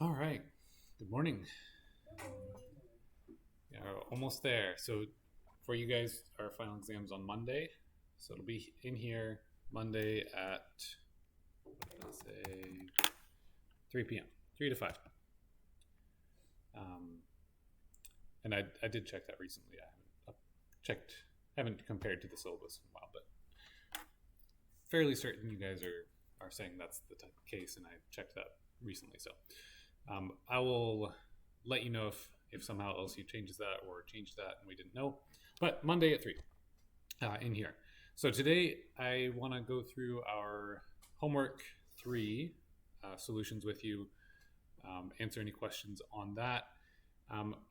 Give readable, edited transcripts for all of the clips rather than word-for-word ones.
All right. Good morning. Yeah, we're almost there. So, for you guys, our final exam's on Monday. So it'll be in here Monday at let's say 3 p.m. 3 to 5. Um, and I did check that recently. Haven't compared to the syllabus in a while, but fairly certain you guys are saying that's the case, and I checked that recently. So I will let you know if somehow LSU changes that or changed that and we didn't know. But Monday at 3 in here. So today I want to go through our homework 3 solutions with you, answer any questions on that.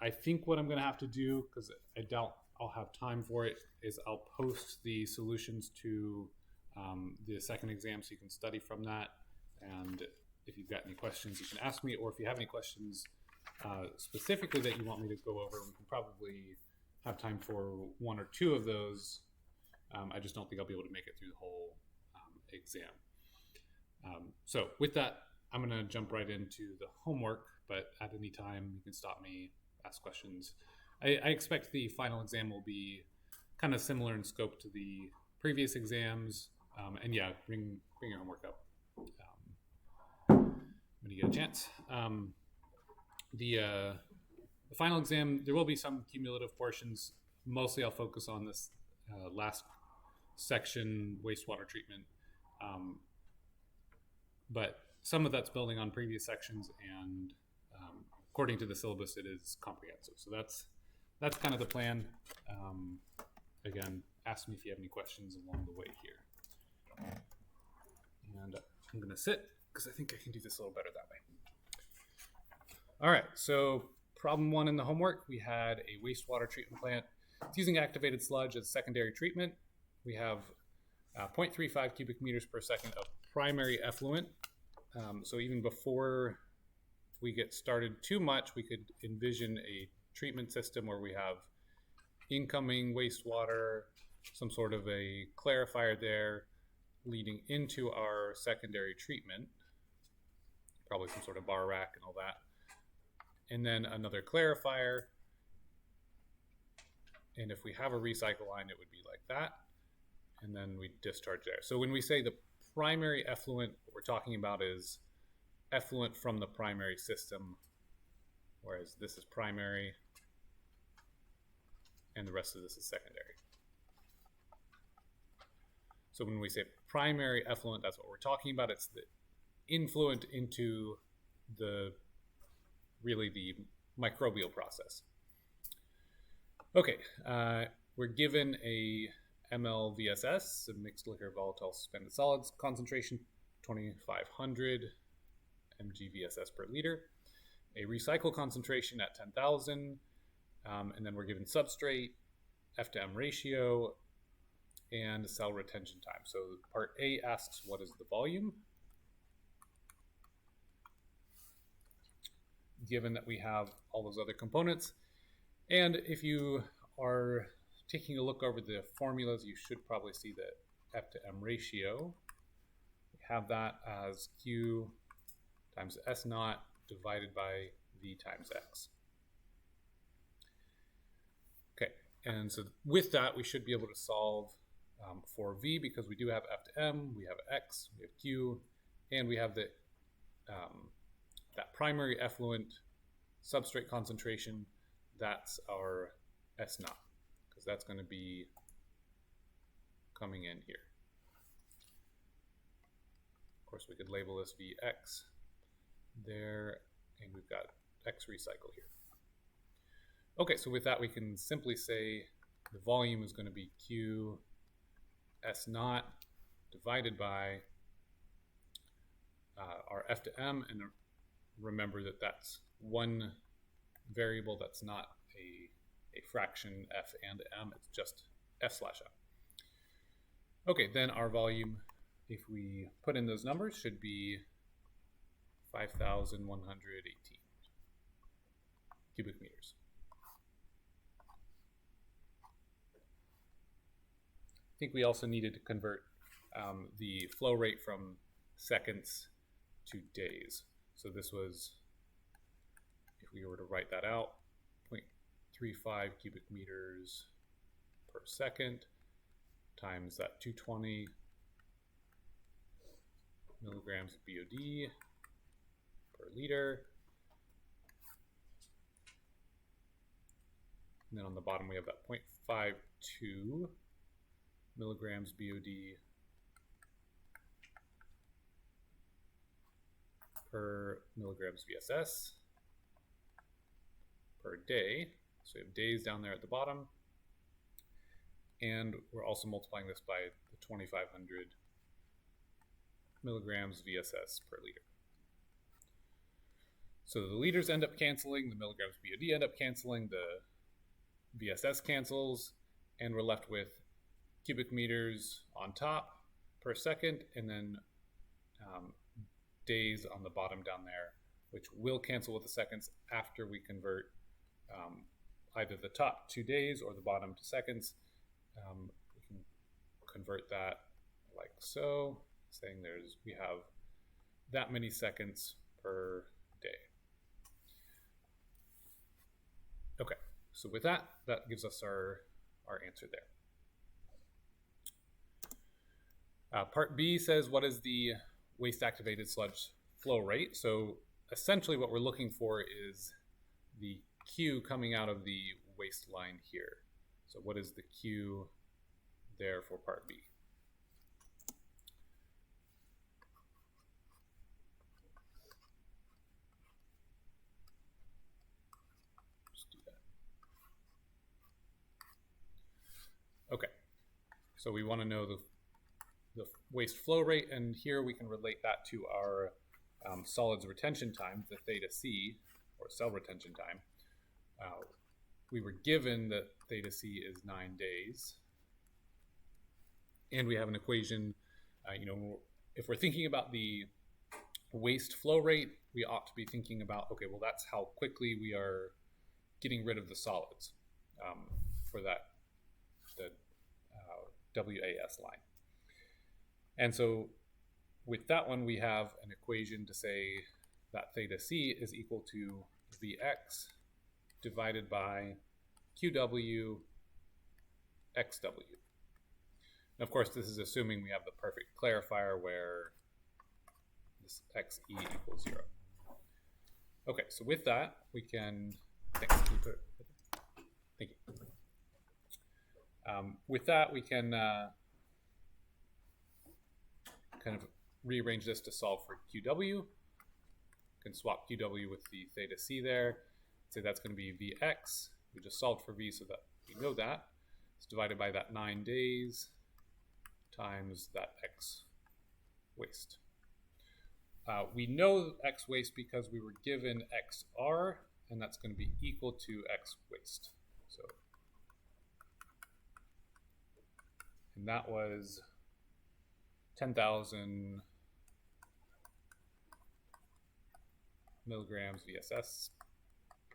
I think what I'm going to have to do, because I doubt I'll have time for it, is I'll post the solutions to the second exam so you can study from that. And if you've got any questions, you can ask me, or if you have any questions specifically that you want me to go over, we can probably have time for one or two of those. I just don't think I'll be able to make it through the whole exam. So with that, I'm going to jump right into the homework, but at any time you can stop me, ask questions. I expect the final exam will be kind of similar in scope to the previous exams. And yeah, bring your homework up when you get a chance. The final exam, there will be some cumulative portions. Mostly I'll focus on this last section, wastewater treatment. But some of that's building on previous sections, and according to the syllabus, it is comprehensive. So that's kind of the plan. Again, ask me if you have any questions along the way here. And I'm going to sit because I think I can do this a little better that way. All right, so problem 1 in the homework, we had a wastewater treatment plant. It's using activated sludge as secondary treatment. We have 0.35 cubic meters per second of primary effluent. So even before we get started too much, we could envision a treatment system where we have incoming wastewater, some sort of a clarifier there leading into our secondary treatment, probably some sort of bar rack and all that, and then another clarifier. And if we have a recycle line, it would be like that, and then we discharge there. So when we say the primary effluent, what we're talking about is effluent from the primary system, whereas this is primary and the rest of this is secondary. So when we say primary effluent, that's what we're talking about. It's the influent into the microbial process. Okay, we're given a MLVSS, a mixed liquor volatile suspended solids concentration, 2,500 mgVSS per liter, a recycle concentration at 10,000, and then we're given substrate, F to M ratio, and cell retention time. So part A asks, what is the volume? Given that we have all those other components. And if you are taking a look over the formulas, you should probably see the F to M ratio. We have that as Q times S naught divided by V times X. Okay, and so with that, we should be able to solve for V, because we do have F to M, we have X, we have Q, and we have that primary effluent substrate concentration. That's our S naught, because that's going to be coming in here. Of course, we could label this Vx there, and we've got X recycle here. Okay, so with that, we can simply say the volume is going to be Q S naught divided by our F to M, and remember that that's one variable, that's not a fraction F and M, it's just F slash M. Okay, then our volume, if we put in those numbers, should be 5,118 cubic meters. I think we also needed to convert the flow rate from seconds to days. So this was if we were to write that out, 0.35 cubic meters per second times that 220 milligrams of BOD per liter. And then on the bottom we have that 0.52 milligrams BOD per milligrams VSS per day. So we have days down there at the bottom. And we're also multiplying this by the 2,500 milligrams VSS per liter. So the liters end up canceling, the milligrams BOD end up canceling, the VSS cancels, and we're left with cubic meters on top per second, and then days on the bottom down there, which will cancel with the seconds after we convert either the top to days or the bottom to seconds. We can convert that like so, saying we have that many seconds per day. Okay, so with that gives us our answer there. Part B says, what is the waste activated sludge flow rate? So essentially what we're looking for is the Q coming out of the waste line here. So what is the Q there for part B? Just do that. Okay, so we want to know the waste flow rate, and here we can relate that to our solids retention time, the theta C, or cell retention time. We were given that theta C is 9 days, and we have an equation. If we're thinking about the waste flow rate, we ought to be thinking about, okay, well, that's how quickly we are getting rid of the solids for the WAS line. And so with that one, we have an equation to say that theta C is equal to Vx divided by QW XW. And of course, this is assuming we have the perfect clarifier where this XE equals 0. Okay, so with that, we can, thank you. With that, we can kind of rearrange this to solve for QW. Can swap QW with the theta C there. Say that's going to be Vx. We just solved for V so that we know that. It's divided by that 9 days times that X waste. We know X waste because we were given XR, and that's going to be equal to X waste. So, and that was 10,000 milligrams VSS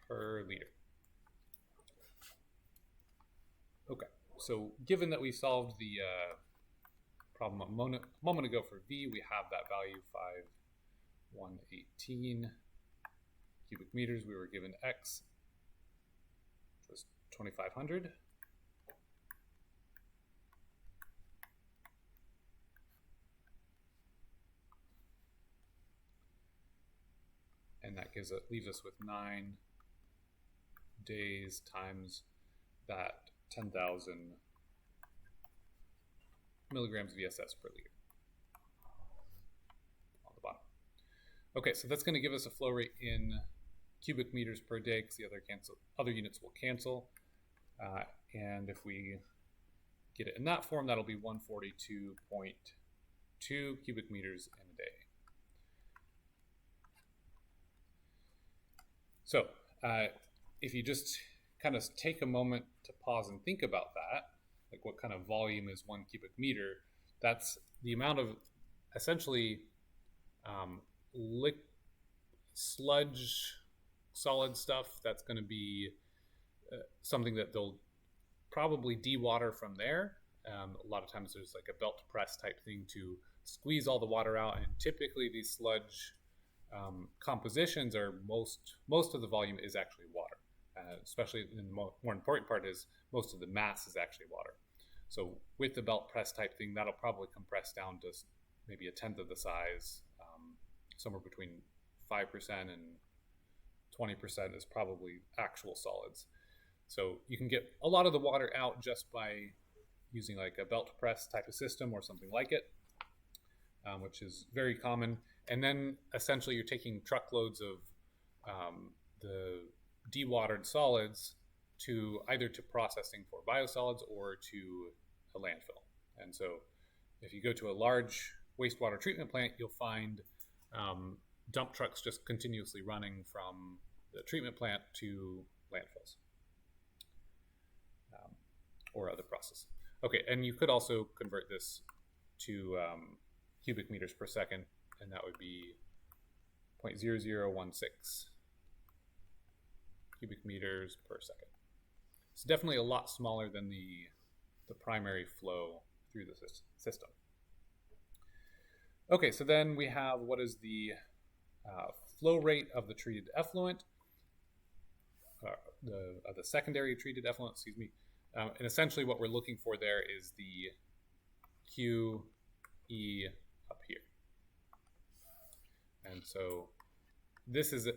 per liter. Okay, so given that we solved the problem a moment ago for V, we have that value 5,118 cubic meters. We were given X, which was 2,500. And that leaves us with 9 days times that 10,000 milligrams VSS per liter on the bottom. Okay, so that's going to give us a flow rate in cubic meters per day because the other units will cancel. And if we get it in that form, that'll be 142.2 cubic meters in a day. So if you just kind of take a moment to pause and think about that, like what kind of volume is 1 cubic meter, that's the amount of essentially sludge, solid stuff that's going to be something that they'll probably dewater from there. A lot of times there's like a belt press type thing to squeeze all the water out, and typically these sludge compositions are most of the volume is actually water. Especially in the more important part is most of the mass is actually water. So with the belt press type thing, that'll probably compress down to maybe a tenth of the size, somewhere between 5% and 20% is probably actual solids. So you can get a lot of the water out just by using like a belt press type of system or something like it, which is very common. And then essentially you're taking truckloads of the dewatered solids to either to processing for biosolids or to a landfill. And so if you go to a large wastewater treatment plant, you'll find dump trucks just continuously running from the treatment plant to landfills or other processes. Okay, and you could also convert this to cubic meters per second, and that would be 0.0016 cubic meters per second. It's definitely a lot smaller than the primary flow through the system. Okay, so then we have what is the flow rate of the treated effluent, the secondary treated effluent, excuse me. And essentially what we're looking for there is the QE up here. And so this is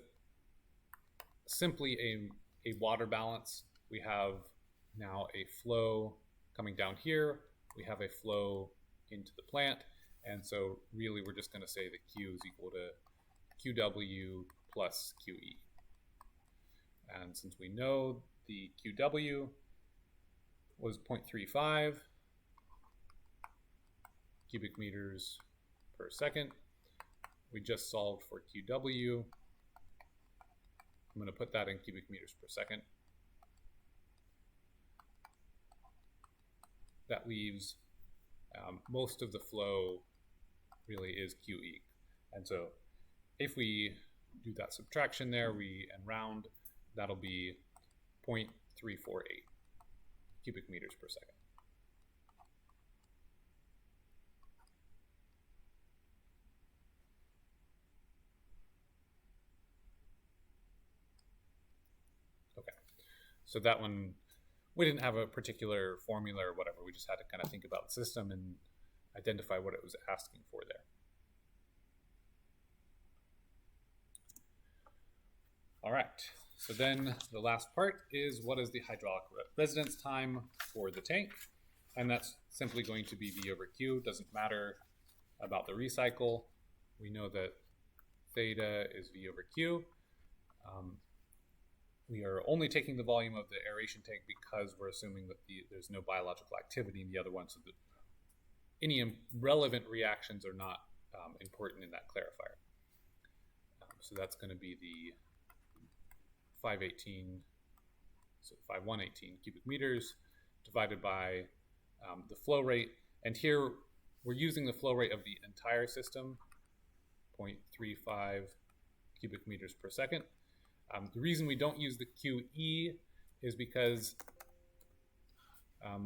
simply a water balance. We have now a flow coming down here. We have a flow into the plant. And so really we're just going to say that Q is equal to QW plus QE. And since we know the QW was 0.35 cubic meters per second, we just solved for QW. I'm going to put that in cubic meters per second. That leaves most of the flow really is QE. And so if we do that subtraction there, and round, that'll be 0.348 cubic meters per second. Okay, so that one, we didn't have a particular formula or whatever. We just had to kind of think about the system and identify what it was asking for there. All right, so then the last part is what is the hydraulic residence time for the tank? And that's simply going to be V over Q. Doesn't matter about the recycle. We know that theta is V over Q. We are only taking the volume of the aeration tank because we're assuming that there's no biological activity in the other one, so that any relevant reactions are not important in that clarifier. So that's going to be the 518, so 5118 cubic meters divided by the flow rate. And here we're using the flow rate of the entire system, 0.35 cubic meters per second. The reason we don't use the QE is because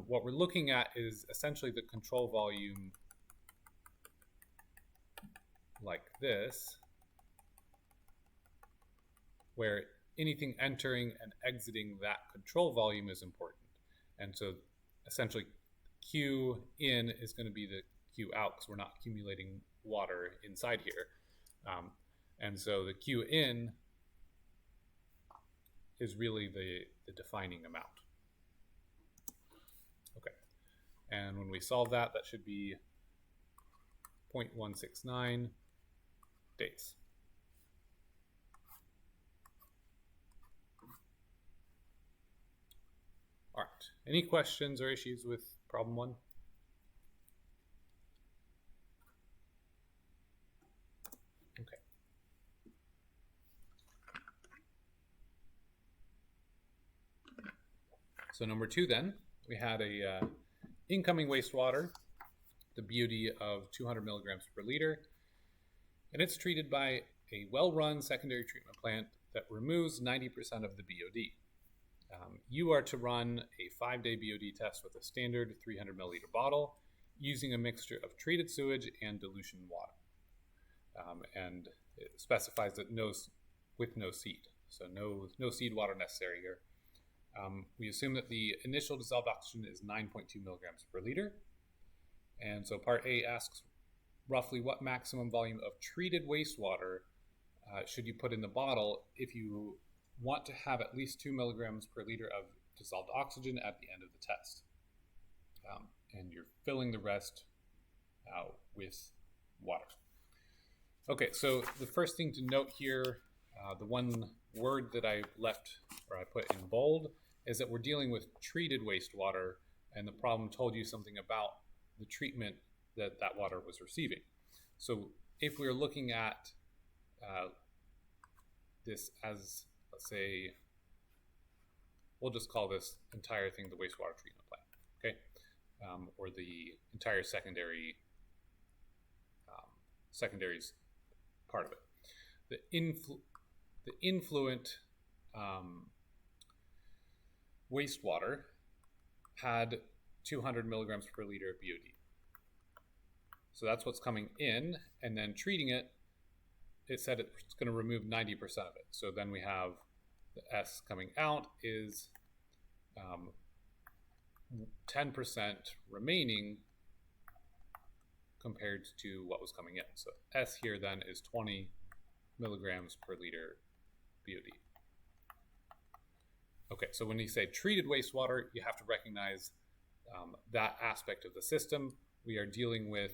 what we're looking at is essentially the control volume like this, where anything entering and exiting that control volume is important. And so essentially Q in is going to be the Q out because we're not accumulating water inside here. And so the Q in is really the defining amount. Okay, and when we solve that, that should be 0.169 days. All right, any questions or issues with problem one? Okay. So number two then, we had a incoming wastewater, the BOD of 200 milligrams per liter, and it's treated by a well-run secondary treatment plant that removes 90% of the BOD. You are to run a 5-day BOD test with a standard 300 milliliter bottle using a mixture of treated sewage and dilution water. And it specifies that with no seed. So no seed water necessary here. We assume that the initial dissolved oxygen is 9.2 milligrams per liter. And so part A asks roughly what maximum volume of treated wastewater should you put in the bottle if you want to have at least 2 milligrams per liter of dissolved oxygen at the end of the test. And you're filling the rest with water. Okay, so the first thing to note here, the one word that I put in bold, is that we're dealing with treated wastewater, and the problem told you something about the treatment that water was receiving. So if we're looking at this as, let's say, we'll just call this entire thing the wastewater treatment plant, okay? Or the entire secondaries part of it. The influent wastewater had 200 milligrams per liter of BOD. So that's what's coming in, and then treating it, it said it's going to remove 90% of it. So then we have the S coming out is 10% remaining compared to what was coming in. So S here then is 20 milligrams per liter BOD. Okay, so when you say treated wastewater, you have to recognize that aspect of the system. We are dealing with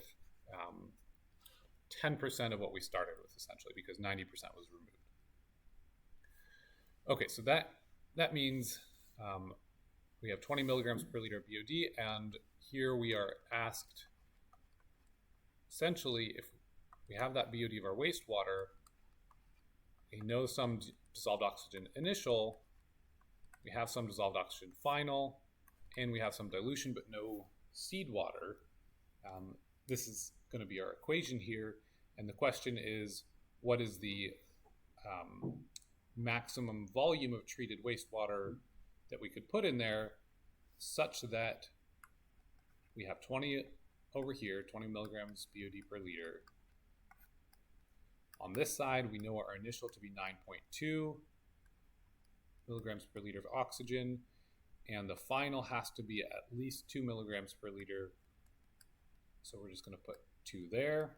10% of what we started with, essentially, because 90% was removed. Okay, so that means we have 20 milligrams per liter BOD, and here we are asked, essentially, if we have that BOD of our wastewater, we know some dissolved oxygen initial, we have some dissolved oxygen final, and we have some dilution but no seed water. This is going to be our equation here, and the question is, what is the maximum volume of treated wastewater that we could put in there such that we have 20 over here, 20 milligrams BOD per liter. On this side, we know our initial to be 9.2 milligrams per liter of oxygen, and the final has to be at least 2 milligrams per liter. So we're just going to put 2 there.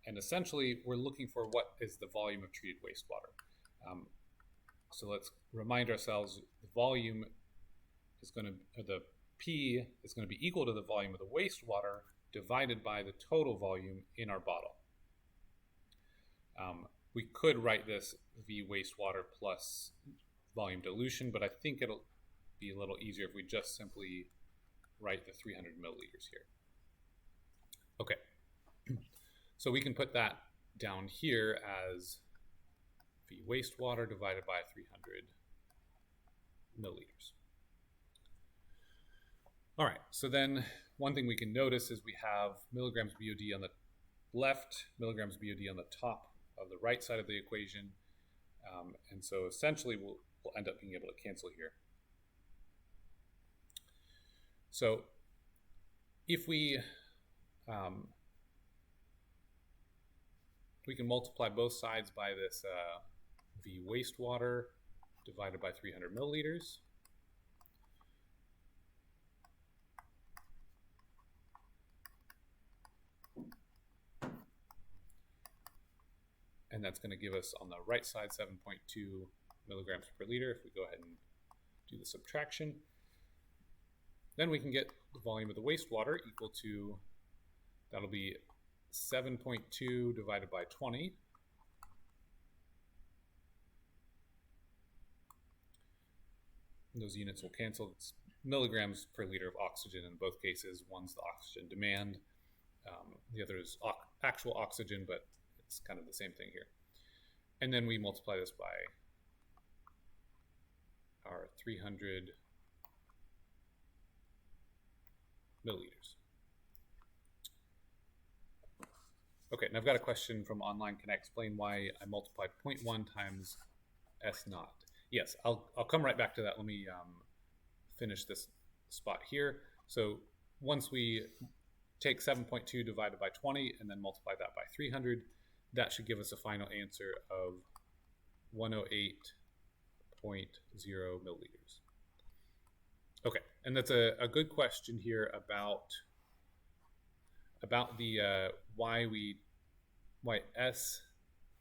And essentially, we're looking for what is the volume of treated wastewater. So let's remind ourselves the volume is going to, the P is going to be equal to the volume of the wastewater divided by the total volume in our bottle. We could write this V wastewater plus volume dilution, but I think it'll be a little easier if we just simply write the 300 milliliters here. Okay, so we can put that down here as V wastewater divided by 300 milliliters. All right, so then one thing we can notice is we have milligrams BOD on the left, milligrams BOD on the top of the right side of the equation. And so essentially we'll end up being able to cancel here. So if we can multiply both sides by this V wastewater divided by 300 milliliters. And that's going to give us on the right side 7.2 milligrams per liter if we go ahead and do the subtraction. Then we can get the volume of the wastewater equal to, that'll be 7.2 divided by 20. And those units will cancel. It's milligrams per liter of oxygen in both cases. One's the oxygen demand, the other is actual oxygen, but it's kind of the same thing here. And then we multiply this by our 300 milliliters. Okay, and I've got a question from online. Can I explain why I multiplied 0.1 times S naught? Yes, I'll come right back to that. Let me finish this spot here. So once we take 7.2 divided by 20 and then multiply that by 300. That should give us a final answer of 108.0 milliliters. Okay, and that's a good question here about the why S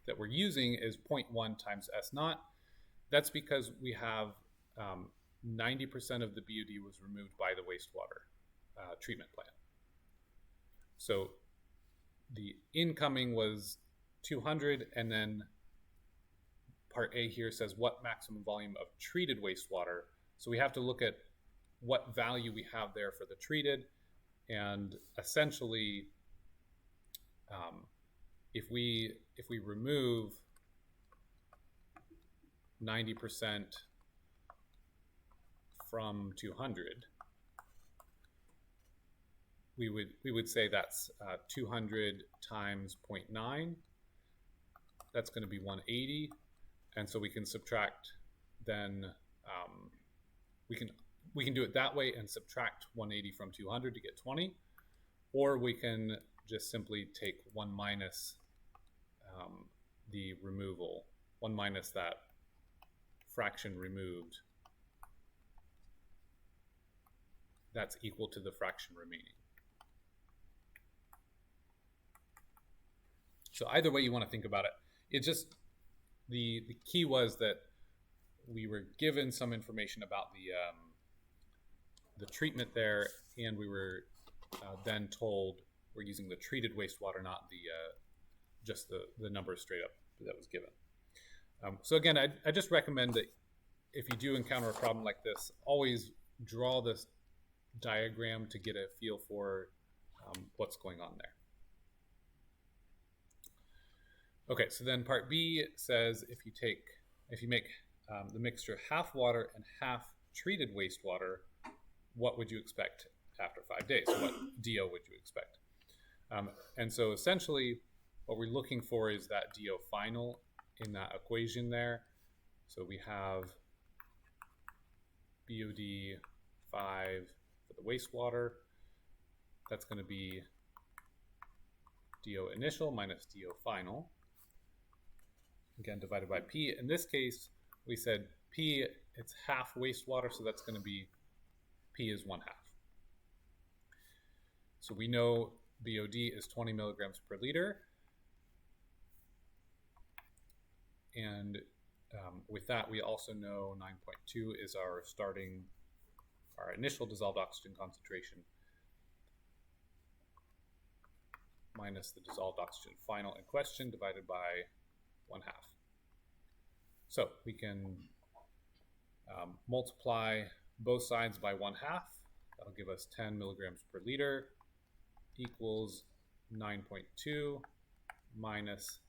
that we're using is 0.1 times S naught. That's because we have 90% of the BOD was removed by the wastewater treatment plant. So the incoming was 200, and then part A here says what maximum volume of treated wastewater. So we have to look at what value we have there for the treated, and essentially if we remove 90% from 200, we would say that's 200 times 0.9. That's going to be 180, and so we can subtract. Then we can do it that way and subtract 180 from 200 to get 20, or we can just simply take 1 minus the removal, 1 minus that fraction removed. That's equal to the fraction remaining. So either way you want to think about it, it's just the key was that we were given some information about the treatment there, and we were then told we're using the treated wastewater, not the just the numbers straight up that was given. So again, I just recommend that if you do encounter a problem like this, always draw this diagram to get a feel for what's going on there. Okay, so then part B says if you make the mixture half water and half treated wastewater, what would you expect after 5 days? So what DO would you expect? And so essentially what we're looking for is that DO final in that equation there. So we have BOD 5 for the wastewater. That's going to be DO initial minus DO final. Again, divided by P. In this case, we said P, it's half wastewater, so that's going to be P is 1/2. So we know BOD is 20 milligrams per liter. And with that, we also know 9.2 is our initial dissolved oxygen concentration minus the dissolved oxygen final in question divided by 1/2. So we can multiply both sides by 1/2. That'll give us 10 milligrams per liter equals 9.2 minus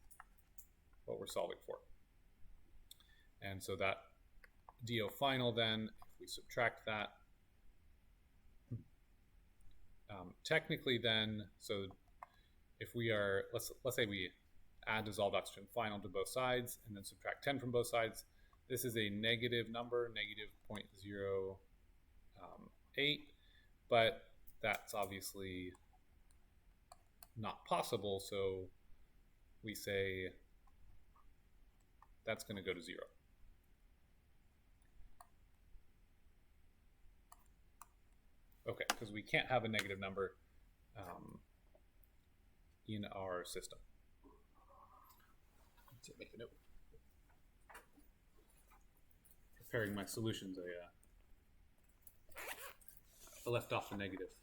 what we're solving for. And so that DO final then, if we subtract that, technically then, so if we are, let's say we add dissolved oxygen final to both sides and then subtract 10 from both sides, this is a negative number, negative 0.08, but that's obviously not possible, so we say that's going to go to 0. Okay, because we can't have a negative number in our system. Let's make a note. Preparing my solutions, I left off the negative.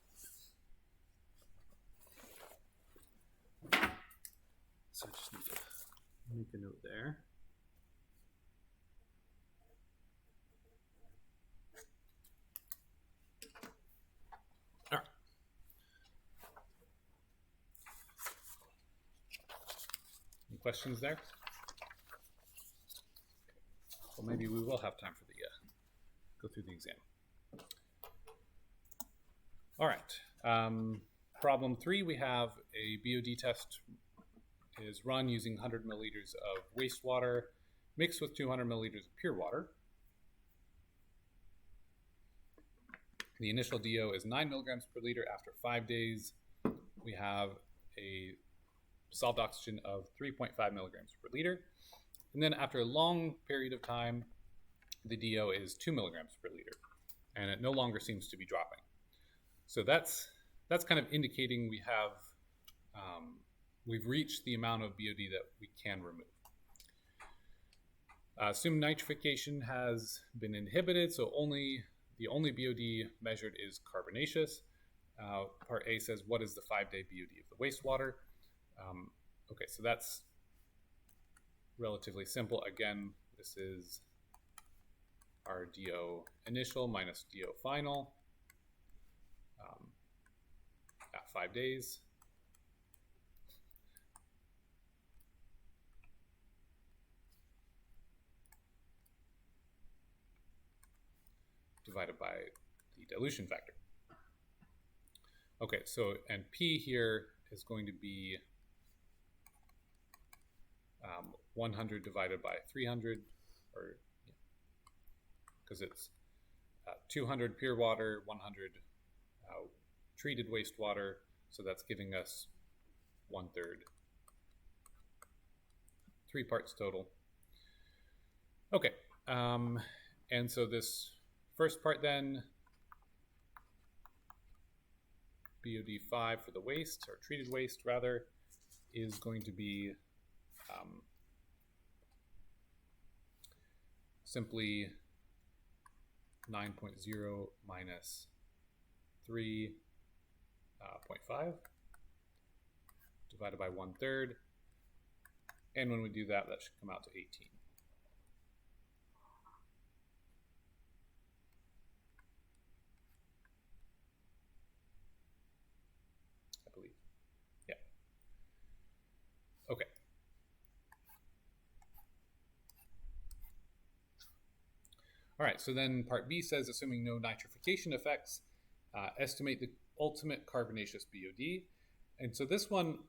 So I just need to make a note there. All right. Any questions there? Well, maybe we will have time for the go through the exam. All right. Problem 3, we have a BOD test is run using 100 milliliters of wastewater mixed with 200 milliliters of pure water. The initial DO is 9 milligrams per liter after 5 days. we have a dissolved oxygen of 3.5 milligrams per liter. And then after a long period of time, the DO is 2 milligrams per liter, and it no longer seems to be dropping. So that's kind of indicating we've reached the amount of BOD that we can remove. Assume nitrification has been inhibited, so the only BOD measured is carbonaceous. Part A says, what is the 5-day BOD of the wastewater? Okay, so that's relatively simple. Again, this is our DO initial minus DO final at 5 days. Divided by the dilution factor. Okay, so, and P here is going to be 100 divided by 300, or because it's 200 pure water, 100 treated wastewater, so that's giving us 1/3, 3 parts total. Okay, and so this first part then, BOD 5 for the waste, or treated waste rather, is going to be simply 9.0 minus 3.5 divided by 1/3. And when we do that, that should come out to 18. I believe. Yeah. Okay. All right, so then part B says, assuming no nitrification effects, estimate the ultimate carbonaceous BOD. And so this one,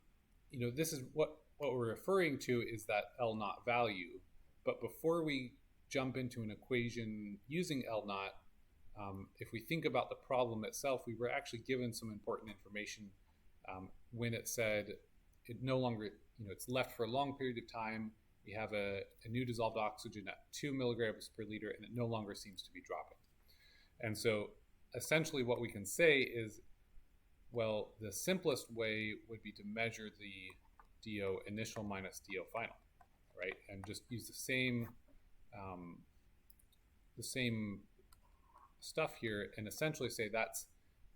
this is what we're referring to is that L naught value. But before we jump into an equation using L naught, if we think about the problem itself, we were actually given some important information when it said it no longer, it's left for a long period of time. We have a new dissolved oxygen at 2 milligrams per liter, and it no longer seems to be dropping. And so essentially what we can say is, well, the simplest way would be to measure the DO initial minus DO final, right? And just use the same stuff here and essentially say that's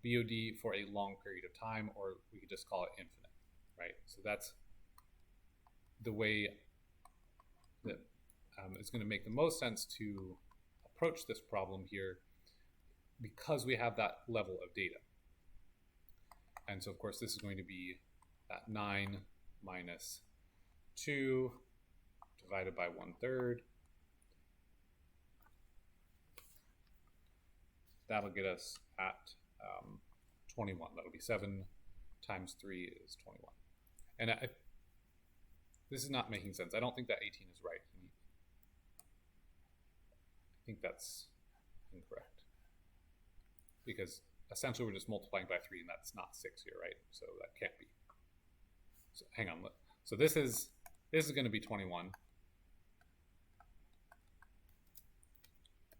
BOD for a long period of time, or we could just call it infinite, right? So that's the way that is going to make the most sense to approach this problem here, because we have that level of data. And so of course this is going to be that 9 minus 2 divided by 1/3. That'll get us at 21. That'll be 7 times 3 is 21. And this is not making sense. I don't think that 18 is right. I think that's incorrect, because essentially we're just multiplying by 3, and that's not 6 here, right? So that can't be. So hang on. So this is going to be 21.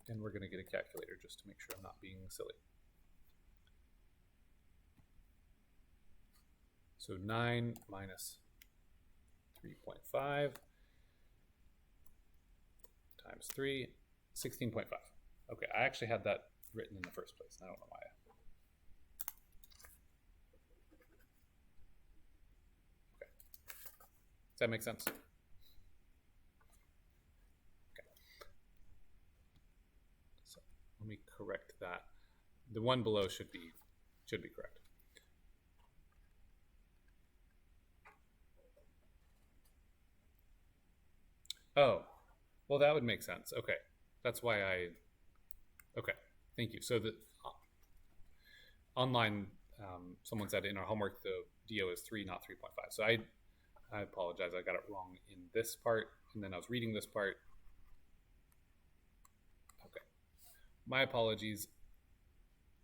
And we're going to get a calculator just to make sure I'm not being silly. So 9 minus 3.5 times 3, 16.5. Okay, I actually had that written in the first place, and I don't know why. Okay. Does that make sense? Okay. So let me correct that. The one below should be correct. Oh, well, that would make sense. Okay, that's why okay, thank you. So the online, someone said in our homework the DO is 3, not 3.5. So I apologize, I got it wrong in this part, and then I was reading this part. Okay, my apologies.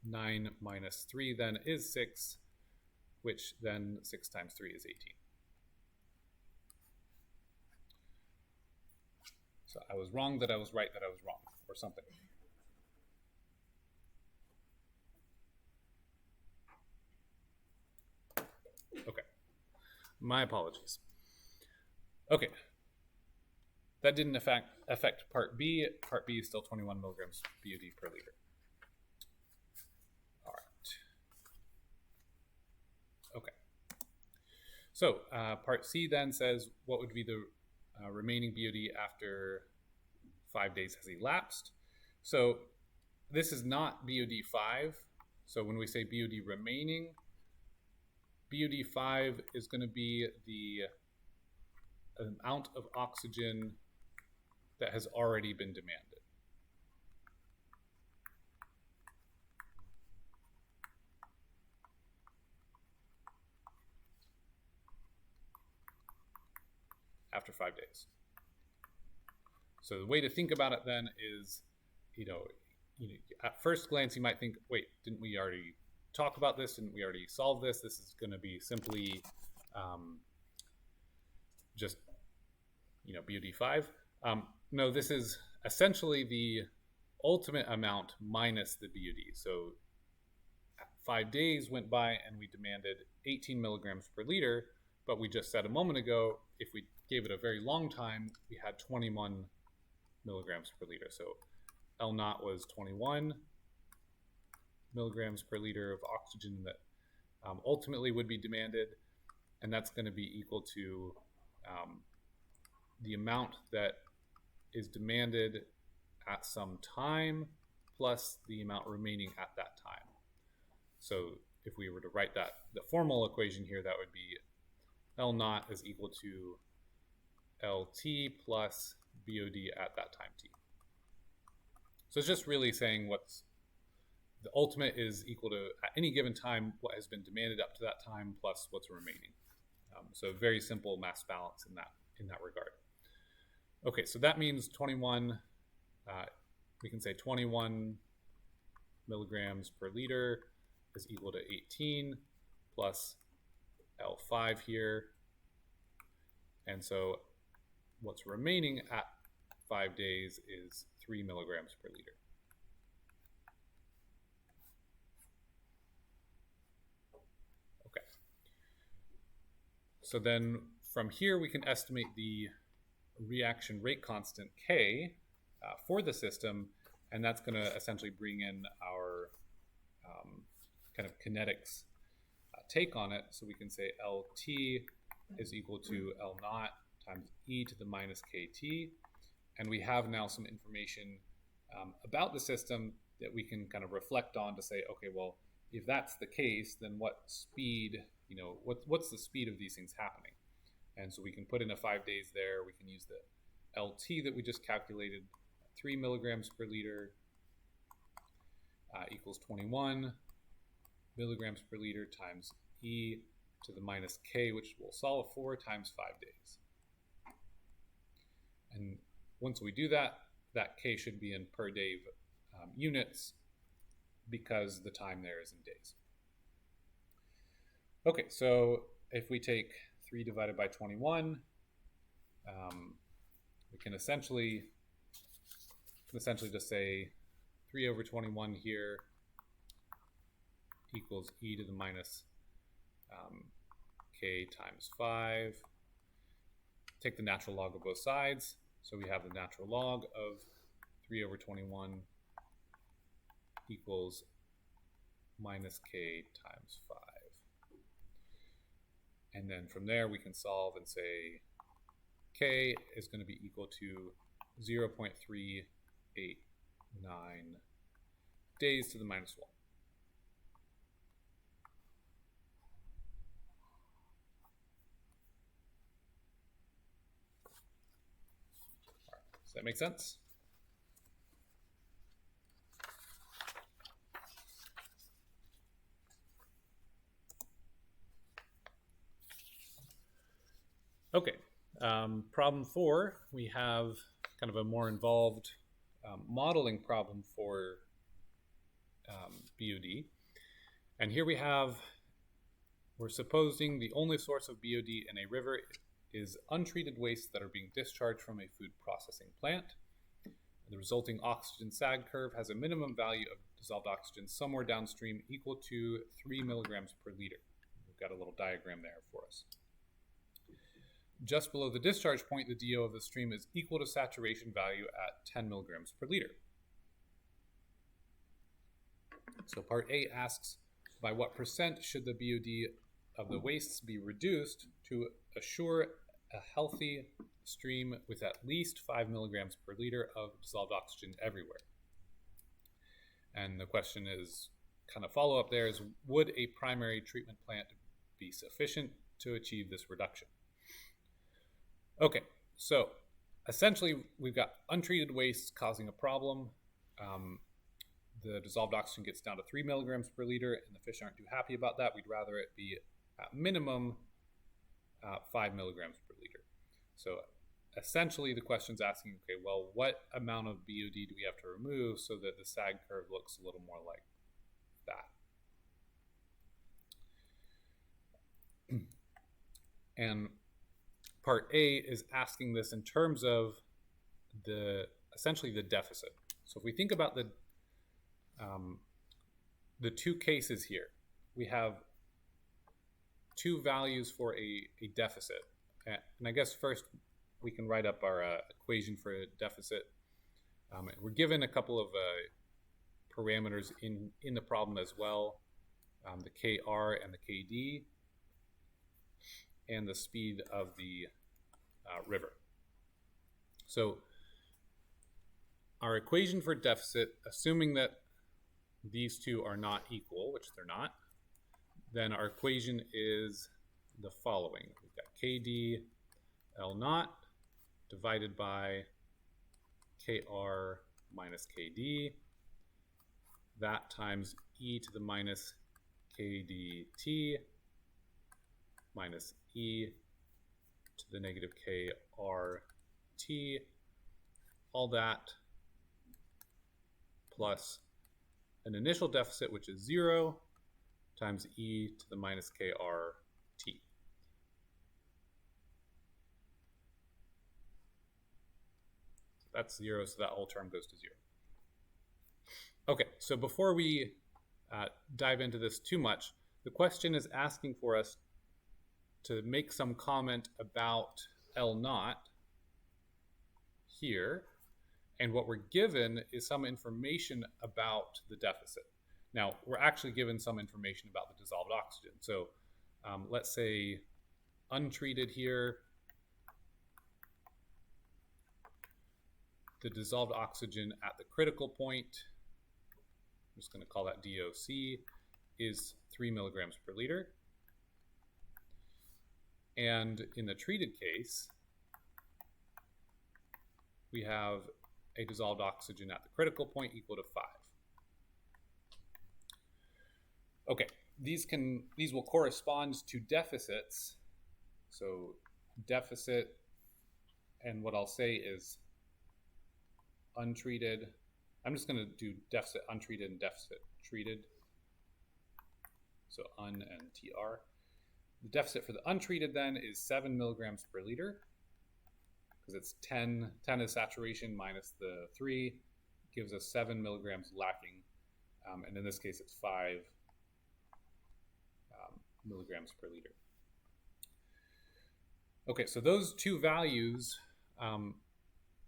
9 minus 3 then is 6, which then 6 times 3 is 18. So I was wrong that I was right that I was wrong, or something. Okay, my apologies. Okay, that didn't affect part B. Part B is still 21 milligrams BOD per liter. All right. Okay. So part C then says what would be the remaining BOD after 5 days has elapsed. So this is not BOD 5. So when we say BOD remaining, BOD 5 is going to be the amount of oxygen that has already been demanded. After 5 days. So the way to think about it then is, at first glance you might think, wait, didn't we already talk about this? Didn't we already solve this? This is going to be simply just, BOD 5. No, this is essentially the ultimate amount minus the BOD. So 5 days went by and we demanded 18 milligrams per liter, but we just said a moment ago, if we gave it a very long time, we had 21 milligrams per liter. So L naught was 21 milligrams per liter of oxygen that ultimately would be demanded, and that's going to be equal to the amount that is demanded at some time plus the amount remaining at that time. So if we were to write the formal equation here, that would be L naught is equal to LT plus BOD at that time t. So it's just really saying what's the ultimate is equal to, at any given time, what has been demanded up to that time plus what's remaining. So very simple mass balance in that regard. Okay, so that means 21, we can say 21 milligrams per liter is equal to 18 plus L5 here. And so what's remaining at 5 days is 3 milligrams per liter. Okay. So then from here we can estimate the reaction rate constant K for the system, and that's going to essentially bring in our kind of kinetics take on it. So we can say LT is equal to L naught times e to the minus KT, and we have now some information about the system that we can kind of reflect on to say, okay, well, if that's the case, then what speed, what's the speed of these things happening? And so we can put in a 5 days there. We can use the LT that we just calculated, 3 milligrams per liter equals 21 milligrams per liter times e to the minus k, which we'll solve for, times 5 days. And once we do that, that k should be in per day units because the time there is in days. Okay, so if we take 3 divided by 21, we can essentially just say 3 over 21 here equals e to the minus k times 5. Take the natural log of both sides. So we have the natural log of 3 over 21 equals minus k times 5. And then from there we can solve and say k is going to be equal to 0.389 days to the minus 1. Does that make sense? Okay, problem 4, we have kind of a more involved modeling problem for BOD. And here we have we're supposing the only source of BOD in a river is untreated wastes that are being discharged from a food processing plant. The resulting oxygen SAG curve has a minimum value of dissolved oxygen somewhere downstream equal to 3 milligrams per liter. We've got a little diagram there for us. Just below the discharge point, the DO of the stream is equal to saturation value at 10 milligrams per liter. So part A asks, by what percent should the BOD of the wastes be reduced to assure a healthy stream with at least 5 milligrams per liter of dissolved oxygen everywhere? And the question is, kind of follow up there is, would a primary treatment plant be sufficient to achieve this reduction? Okay, so essentially we've got untreated wastes causing a problem. The dissolved oxygen gets down to 3 milligrams per liter, and the fish aren't too happy about that. We'd rather it be at minimum 5 milligrams per liter. So essentially the question's asking, okay, well, what amount of BOD do we have to remove so that the SAG curve looks a little more like that? And part A is asking this in terms of essentially the deficit. So if we think about the two cases here, we have two values for a deficit. And I guess first we can write up our equation for a deficit. We're given a couple of parameters in the problem as well, the Kr and the Kd, and the speed of the river. So our equation for deficit, assuming that these two are not equal, which they're not, then our equation is the following. We've got Kd L naught divided by Kr minus Kd, that times e to the minus Kdt minus e to the negative Krt, all that plus an initial deficit, which is 0, times e to the minus Krt. That's 0, so that whole term goes to 0. Okay, so before we dive into this too much, the question is asking for us to make some comment about L naught here, and what we're given is some information about the deficit. Now, we're actually given some information about the dissolved oxygen. So let's say untreated here, the dissolved oxygen at the critical point, I'm just going to call that DOC, is 3 milligrams per liter. And in the treated case, we have a dissolved oxygen at the critical point equal to 5. Okay, these will correspond to deficits. So deficit, and what I'll say is untreated. I'm just going to do deficit untreated and deficit treated. So un and tr. The deficit for the untreated then is 7 milligrams per liter, because it's 10 is saturation minus the 3 gives us 7 milligrams lacking, and in this case it's 5 milligrams per liter. Okay, so those two values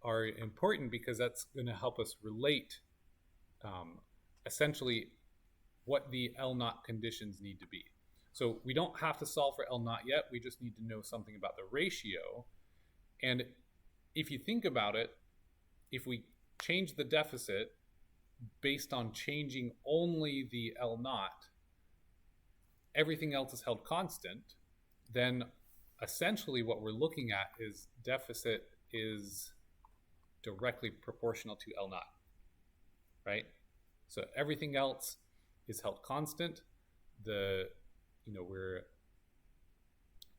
are important because that's going to help us relate essentially what the L naught conditions need to be. So we don't have to solve for L naught yet, we just need to know something about the ratio. And if you think about it, if we change the deficit based on changing only the L naught, everything else is held constant, then essentially what we're looking at is deficit is directly proportional to L naught, right? So everything else is held constant. We're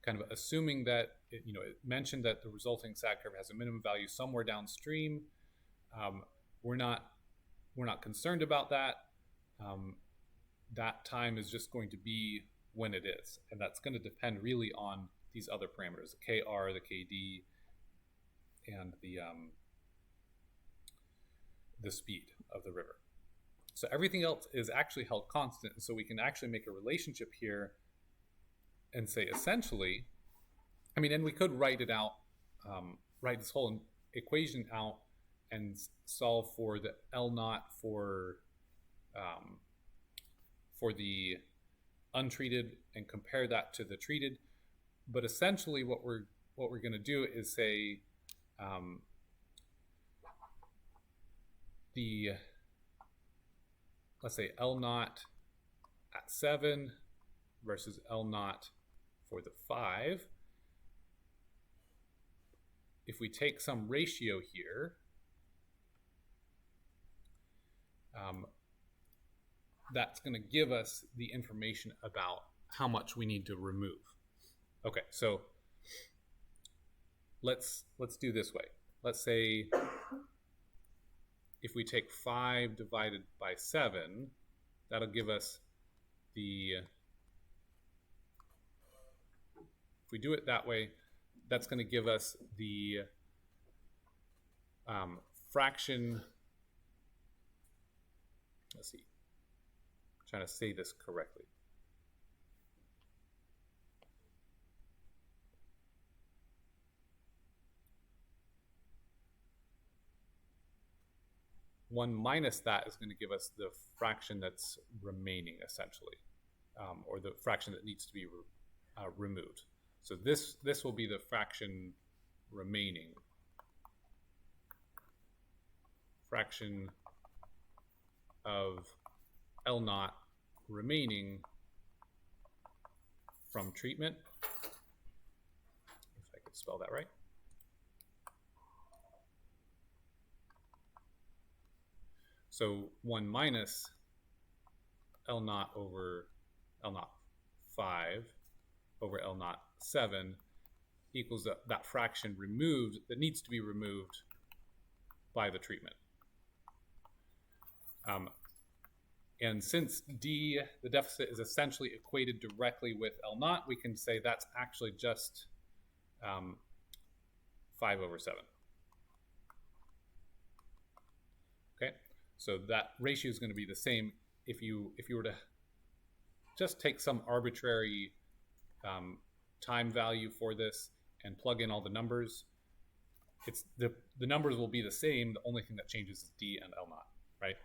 kind of assuming that it mentioned that the resulting SAG curve has a minimum value somewhere downstream. We're not concerned about that. That time is just going to be when it is. And that's going to depend really on these other parameters, the KR, the KD, and the speed of the river. So everything else is actually held constant. And so we can actually make a relationship here and say essentially, I mean, and we could write it out, write this whole equation out and solve for the L naught for the untreated and compare that to the treated. But essentially what we're going to do is say let's say L naught at 7 versus L naught for the 5. If we take some ratio here, that's going to give us the information about how much we need to remove. Okay, so let's do this way. Let's say if we take 5 divided by 7, that'll give us the, if we do it that way, that's going to give us the fraction, let's see, I'm trying to say this correctly. One minus that is going to give us the fraction that's remaining, essentially, or the fraction that needs to be removed. So this will be the fraction remaining. Fraction of L naught remaining from treatment, if I could spell that right. So 1 minus L naught over L naught 5 over L naught 7 equals that fraction removed that needs to be removed by the treatment. And since D, the deficit, is essentially equated directly with L naught, we can say that's actually just 5 over 7. Okay. So that ratio is going to be the same if you were to just take some arbitrary time value for this and plug in all the numbers. It's the numbers will be the same. The only thing that changes is D and L naught, right?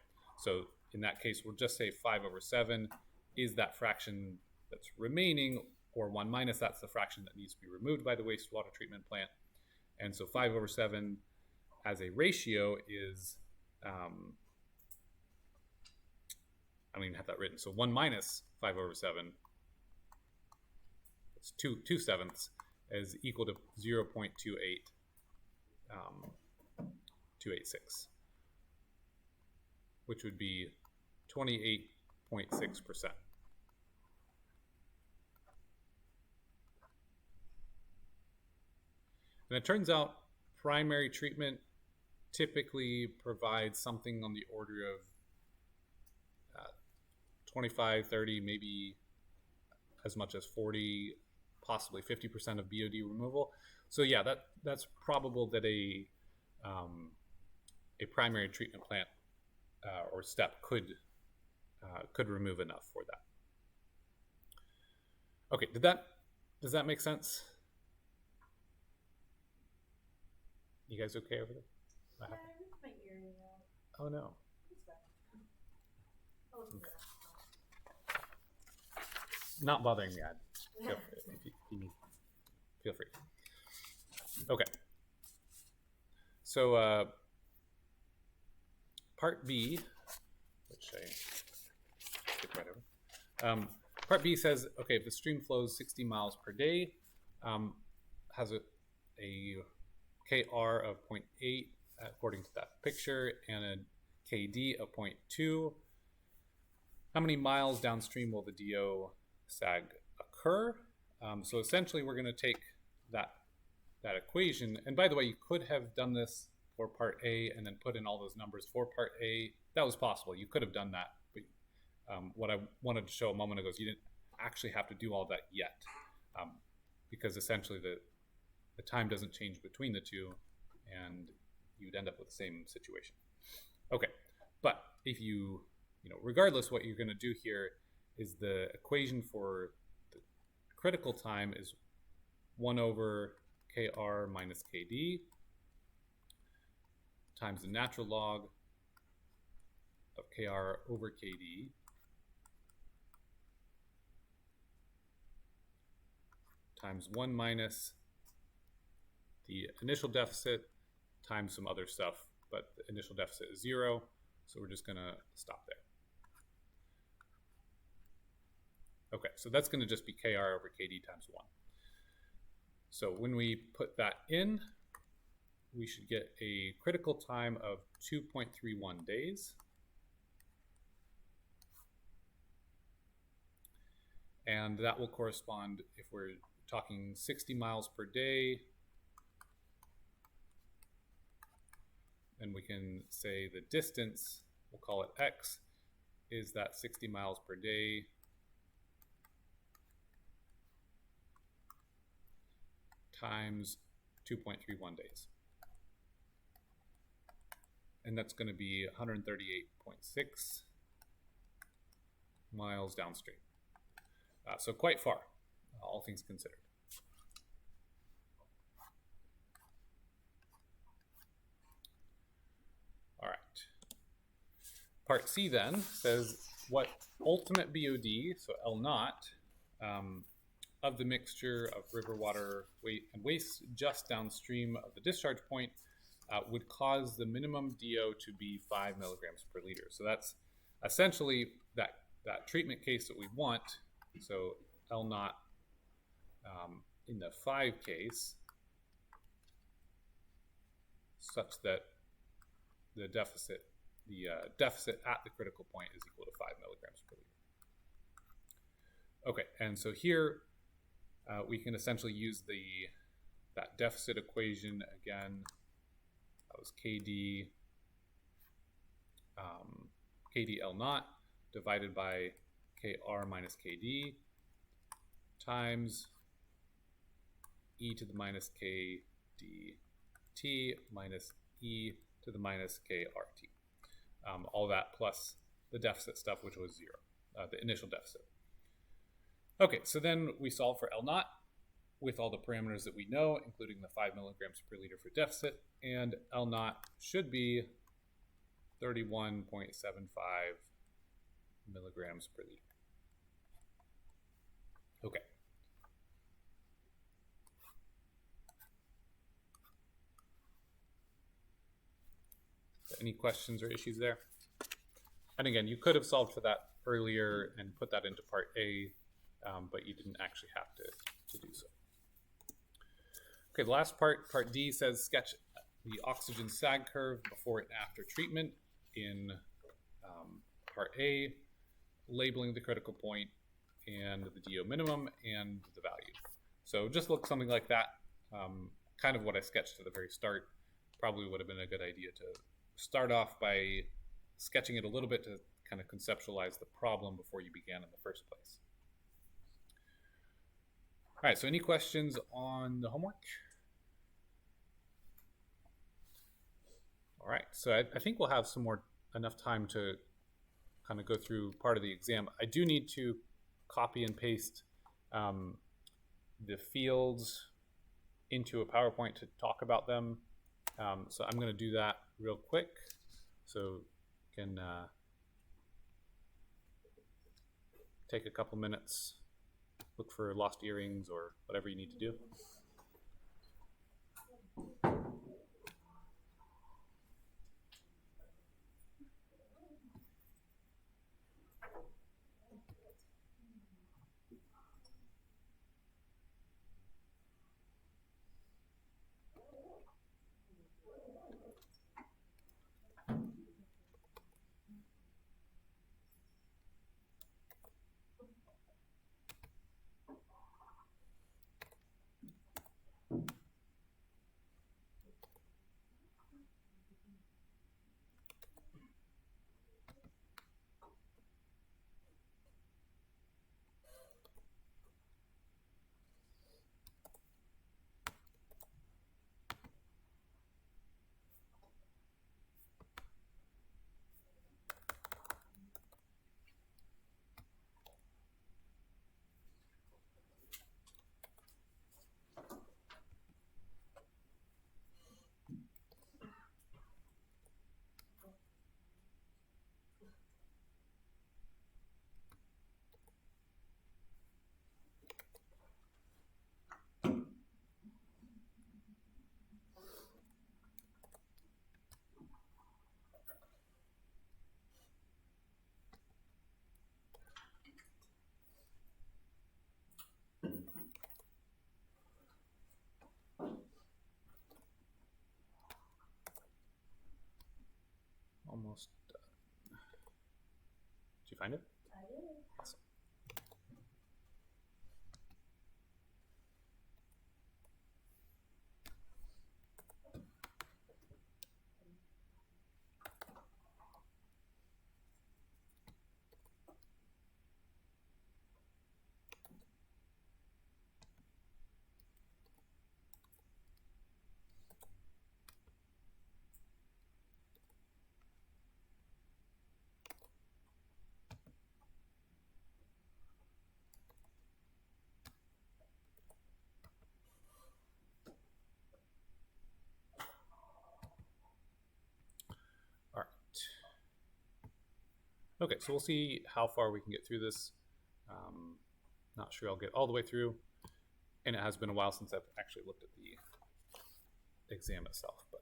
So in that case, we'll just say 5 over 7 is that fraction that's remaining, or 1 minus that's the fraction that needs to be removed by the wastewater treatment plant. And so 5 over 7 as a ratio is I don't even have that written. So 1 minus 5 over 7, it's 2 sevenths, is equal to 0.286, which would be 28.6%. And it turns out primary treatment typically provides something on the order of 25, 30, maybe as much as 40, possibly 50% of BOD removal. So yeah, that's probable that a primary treatment plant or step could remove enough for that. Okay, does that make sense? You guys okay over there? Yeah, I ripped my earring out. Oh no. It's fine. Okay. Not bothering me. If you need, feel free. Okay. So part B, which I skip right over. Part B says, okay, if the stream flows 60 miles per day, has a KR of 0.8 according to that picture, and a KD of 0.2. How many miles downstream will the DO sag occur? So essentially we're going to take that equation, and by the way, you could have done this for part A and then put in all those numbers for part A. That was possible. You could have done that, but what I wanted to show a moment ago is you didn't actually have to do all that yet, because essentially the time doesn't change between the two, and you'd end up with the same situation. Okay, but if regardless, what you're going to do here is the equation for the critical time is 1 over Kr minus Kd times the natural log of Kr over Kd times 1 minus the initial deficit times some other stuff, but the initial deficit is 0, so we're just going to stop there. Okay, so that's going to just be Kr over Kd times 1. So when we put that in, we should get a critical time of 2.31 days. And that will correspond, if we're talking 60 miles per day, and we can say the distance, we'll call it x, is that 60 miles per day times 2.31 days. And that's going to be 138.6 miles downstream. So quite far, all things considered. All right. Part C then says what ultimate BOD, so L naught, of the mixture of river water and waste just downstream of the discharge point would cause the minimum DO to be 5 milligrams per liter. So that's essentially that treatment case that we want. So L naught in the 5 case, such that the deficit at the critical point is equal to 5 milligrams per liter. Okay, and so here we can essentially use that deficit equation again. That was KD L naught divided by Kr minus Kd times e to the minus kdt minus e to the minus kRt. All that plus the deficit stuff, which was 0, the initial deficit. Okay, so then we solve for L naught with all the parameters that we know, including the 5 milligrams per liter for deficit, and L naught should be 31.75 milligrams per liter. Okay. Any questions or issues there? And again, you could have solved for that earlier and put that into part A, but you didn't actually have to do so. Okay, the last part D, says sketch the oxygen sag curve before and after treatment in part A, labeling the critical point and the DO minimum and the value. So just look something like that, kind of what I sketched at the very start. Probably would have been a good idea to start off by sketching it a little bit to kind of conceptualize the problem before you began in the first place. All right, so any questions on the homework? All right, so I think we'll have enough time to kind of go through part of the exam. I do need to copy and paste the fields into a PowerPoint to talk about them. So I'm going to do that real quick, so you can take a couple minutes, look for lost earrings or whatever you need to do. almost done. Did you find it? I did. Awesome. All right. Okay, so we'll see how far we can get through this. Not sure I'll get all the way through, and it has been a while since I've actually looked at the exam itself. But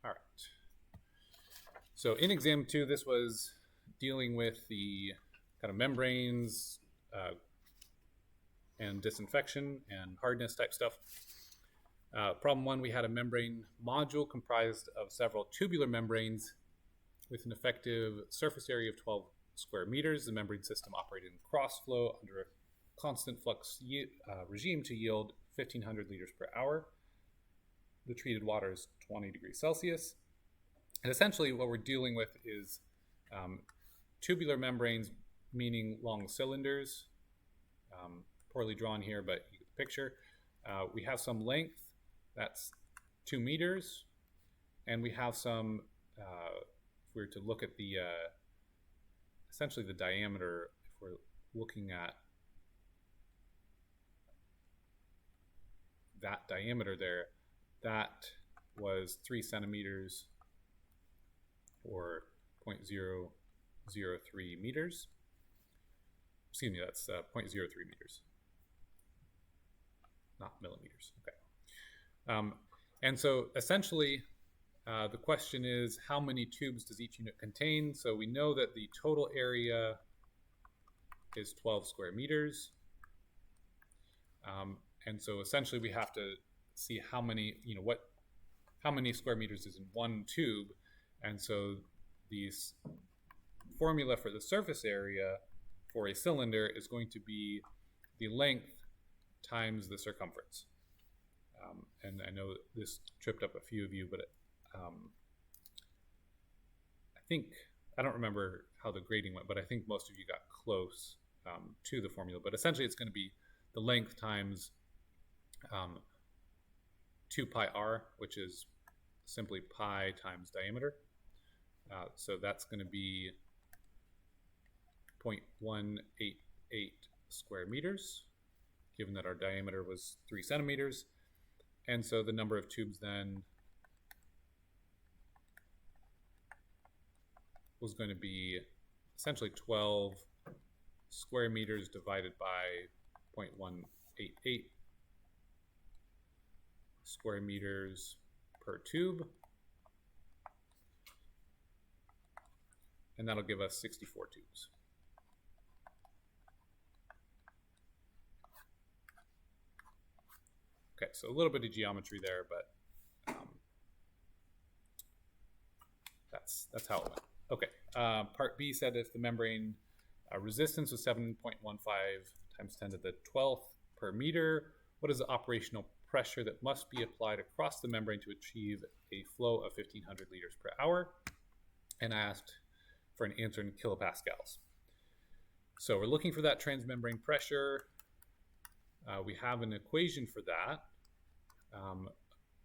all right. So in exam 2, this was dealing with the kind of membranes and disinfection and hardness type stuff. Problem 1, we had a membrane module comprised of several tubular membranes with an effective surface area of 12 square meters. The membrane system operated in cross flow under a constant flux regime to yield 1,500 liters per hour. The treated water is 20 degrees Celsius. And essentially what we're dealing with is tubular membranes, meaning long cylinders. Poorly drawn here, but you get the picture. We have some length, that's 2 meters. And we have some, if we were to look at the, essentially the diameter, if we're looking at that diameter there, that was 3 centimeters or 0.003 meters. Excuse me, that's 0.03 meters, not millimeters. Okay. And so essentially, the question is, how many tubes does each unit contain? So we know that the total area is 12 square meters. And so essentially we have to see how many, how many square meters is in one tube. And so the formula for the surface area for a cylinder is going to be the length times the circumference. And I know this tripped up a few of you, but I don't remember how the grading went, but I think most of you got close to the formula. But essentially it's going to be the length times 2 pi r, which is simply pi times diameter. So that's going to be 0.188 square meters, given that our diameter was 3 centimeters. And so the number of tubes then was going to be essentially 12 square meters divided by 0.188 square meters per tube. And that'll give us 64 tubes. Okay, so a little bit of geometry there, but that's how it went. Okay, part B said if the membrane resistance was 7.15 times 10 to the 12th per meter, what is the operational pressure that must be applied across the membrane to achieve a flow of 1,500 liters per hour? And I asked for an answer in kilopascals. So we're looking for that transmembrane pressure. We have an equation for that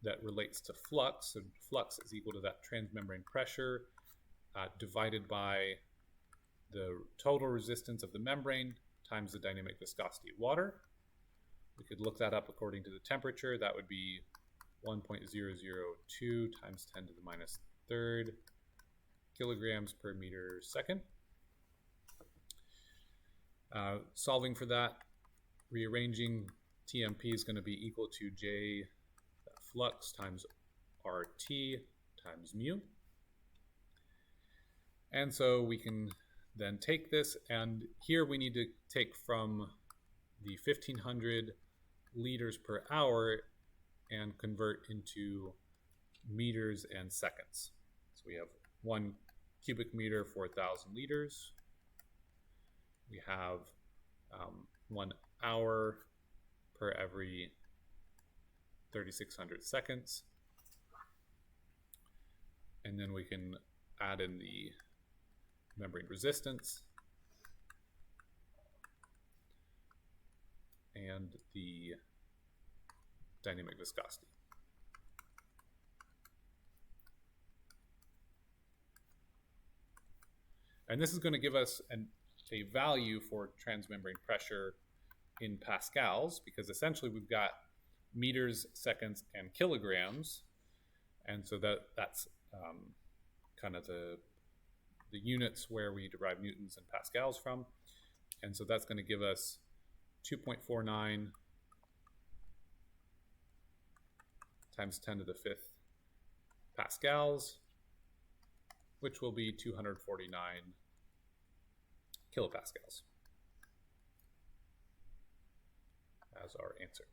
that relates to flux. So flux is equal to that transmembrane pressure divided by the total resistance of the membrane times the dynamic viscosity of water. We could look that up according to the temperature. That would be 1.002 times 10 to the minus third kilograms per meter second. Solving for that, rearranging TMP is going to be equal to J flux times RT times mu. And so we can then take this, and here we need to take from the 1,500 liters per hour and convert into meters and seconds. So we have 1 cubic meter for 1,000 liters. We have 1 hour per every 3,600 seconds. And then we can add in the membrane resistance and the dynamic viscosity. And this is going to give us a value for transmembrane pressure in pascals, because essentially we've got meters, seconds, and kilograms. And so that's kind of the units where we derive newtons and pascals from. And so that's going to give us 2.49 times 10 to the 5th pascals, which will be 249 kilopascals as our answer.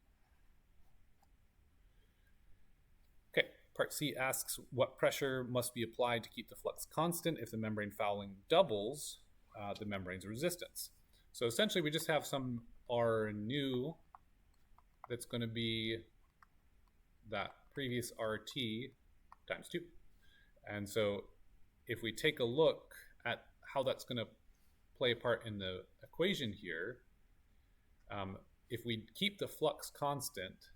Okay, part C asks what pressure must be applied to keep the flux constant if the membrane fouling doubles the membrane's resistance. So essentially we just have some R new that's going to be that previous RT times 2. And so if we take a look at how that's going to play a part in the equation here, if we keep the flux constant,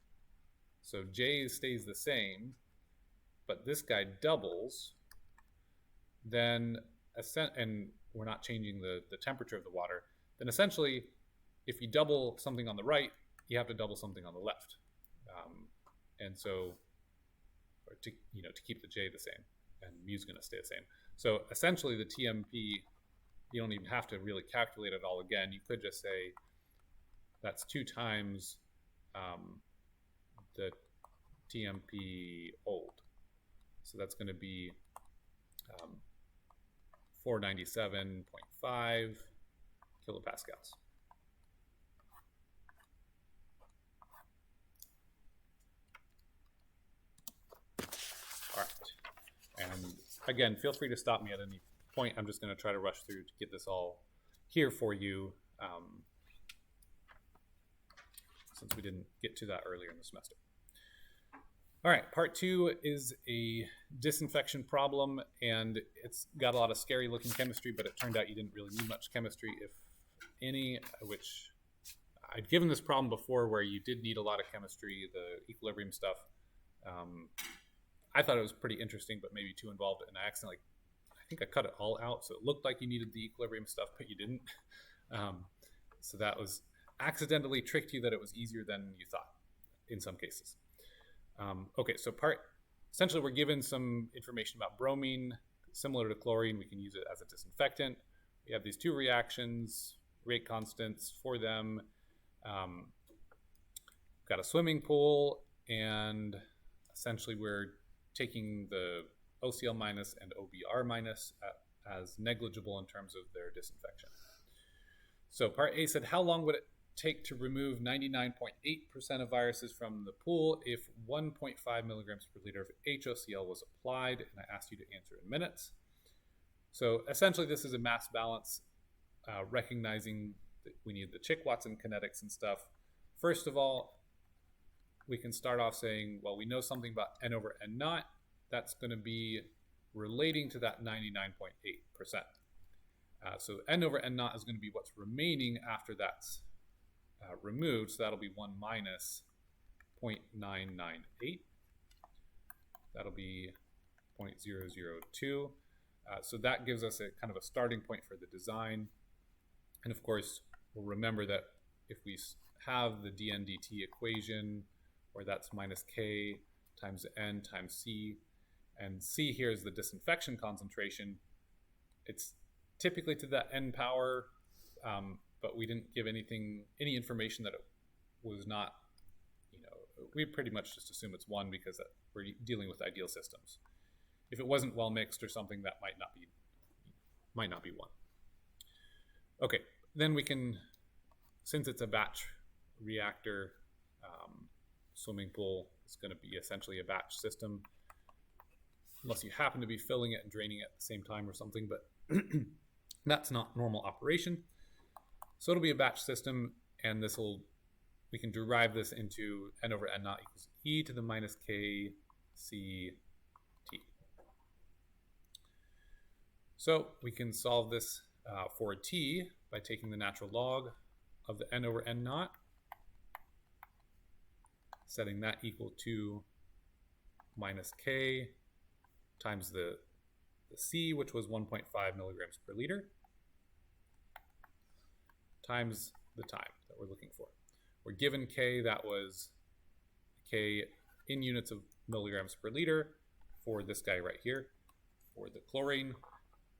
so J stays the same, but this guy doubles, then, and we're not changing the temperature of the water, then essentially, if you double something on the right, you have to double something on the left. And so, to keep the J the same, and mu is going to stay the same. So essentially the TMP, you don't even have to really calculate it all again. You could just say that's 2 times the TMP old. So that's going to be 497.5 kilopascals. All right. And again, feel free to stop me at any point. I'm just going to try to rush through to get this all here for you, since we didn't get to that earlier in the semester. All right, part 2 is a disinfection problem, and it's got a lot of scary looking chemistry, but it turned out you didn't really need much chemistry, if any, which I'd given this problem before where you did need a lot of chemistry, the equilibrium stuff. I thought it was pretty interesting, but maybe too involved, and I think I cut it all out, so it looked like you needed the equilibrium stuff, but you didn't. So that was accidentally tricked you that it was easier than you thought in some cases. Okay, so essentially we're given some information about bromine. Similar to chlorine, we can use it as a disinfectant. We have these 2 reactions, rate constants for them. Got a swimming pool, and essentially we're taking the OCl minus and OBr minus as negligible in terms of their disinfection. So part A said, how long would it take to remove 99.8% of viruses from the pool if 1.5 milligrams per liter of HOCl was applied? And I asked you to answer in minutes. So essentially this is a mass balance, recognizing that we need the Chick-Watson kinetics and stuff. First of all, we can start off saying, well, we know something about N over N naught. That's going to be relating to that 99.8%. So N over N naught is going to be what's remaining after that's removed. So that'll be 1 minus 0.998. That'll be 0.002. So that gives us a kind of a starting point for the design. And of course, we'll remember that if we have the dN dt equation, where that's minus K times N times C, and C here is the disinfection concentration, it's typically to the N power, but we didn't give any information that it was not, we pretty much just assume it's 1 because we're dealing with ideal systems. If it wasn't well mixed or something, that might not be 1. Okay, then we can, since it's a batch reactor, swimming pool It's going to be essentially a batch system, unless you happen to be filling it and draining it at the same time or something, but that's not normal operation. So it'll be a batch system, and we can derive this into n over n naught equals e to the minus k c t. So we can solve this for t by taking the natural log of the n over n naught, setting that equal to minus k times the c, which was 1.5 milligrams per liter, times the time that we're looking for. We're given k, that was k in units of milligrams per liter for this guy right here, for the chlorine.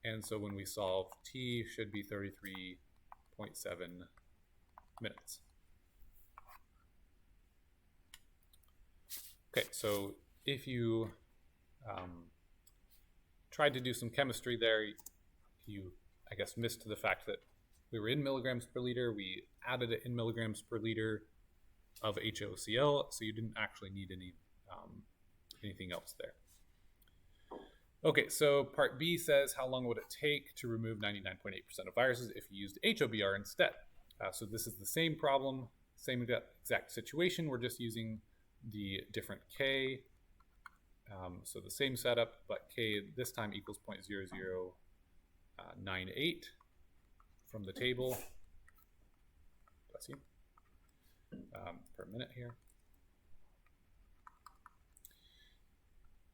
And so when we solve, t should be 33.7 minutes. Okay, so if you tried to do some chemistry there, you, I guess, missed the fact that we were in milligrams per liter. We added it in milligrams per liter of HOCl, so you didn't actually need anything else there. Okay, so part B says, how long would it take to remove 99.8% of viruses if you used HOBr instead? So this is the same problem, same exact situation. We're just using the different K. So the same setup, but K this time equals 0.0098 from the table. Bless you. Per minute here.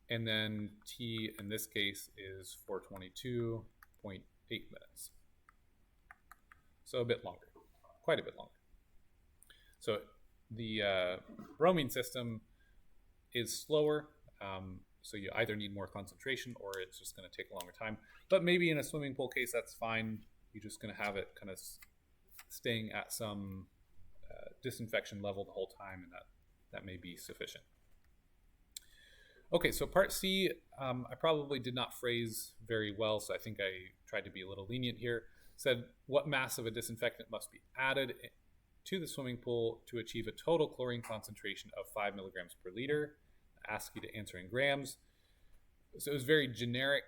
And then T in this case is 422.8 minutes. So a bit longer, quite a bit longer. So the bromine system is slower. So you either need more concentration or it's just going to take a longer time. But maybe in a swimming pool case, that's fine. You're just going to have it kind of staying at some disinfection level the whole time, and that may be sufficient. Okay, so part C, I probably did not phrase very well, so I think I tried to be a little lenient here. Said, what mass of a disinfectant must be added to the swimming pool to achieve a total chlorine concentration of 5 milligrams per liter? I ask you to answer in grams. So it was very generic.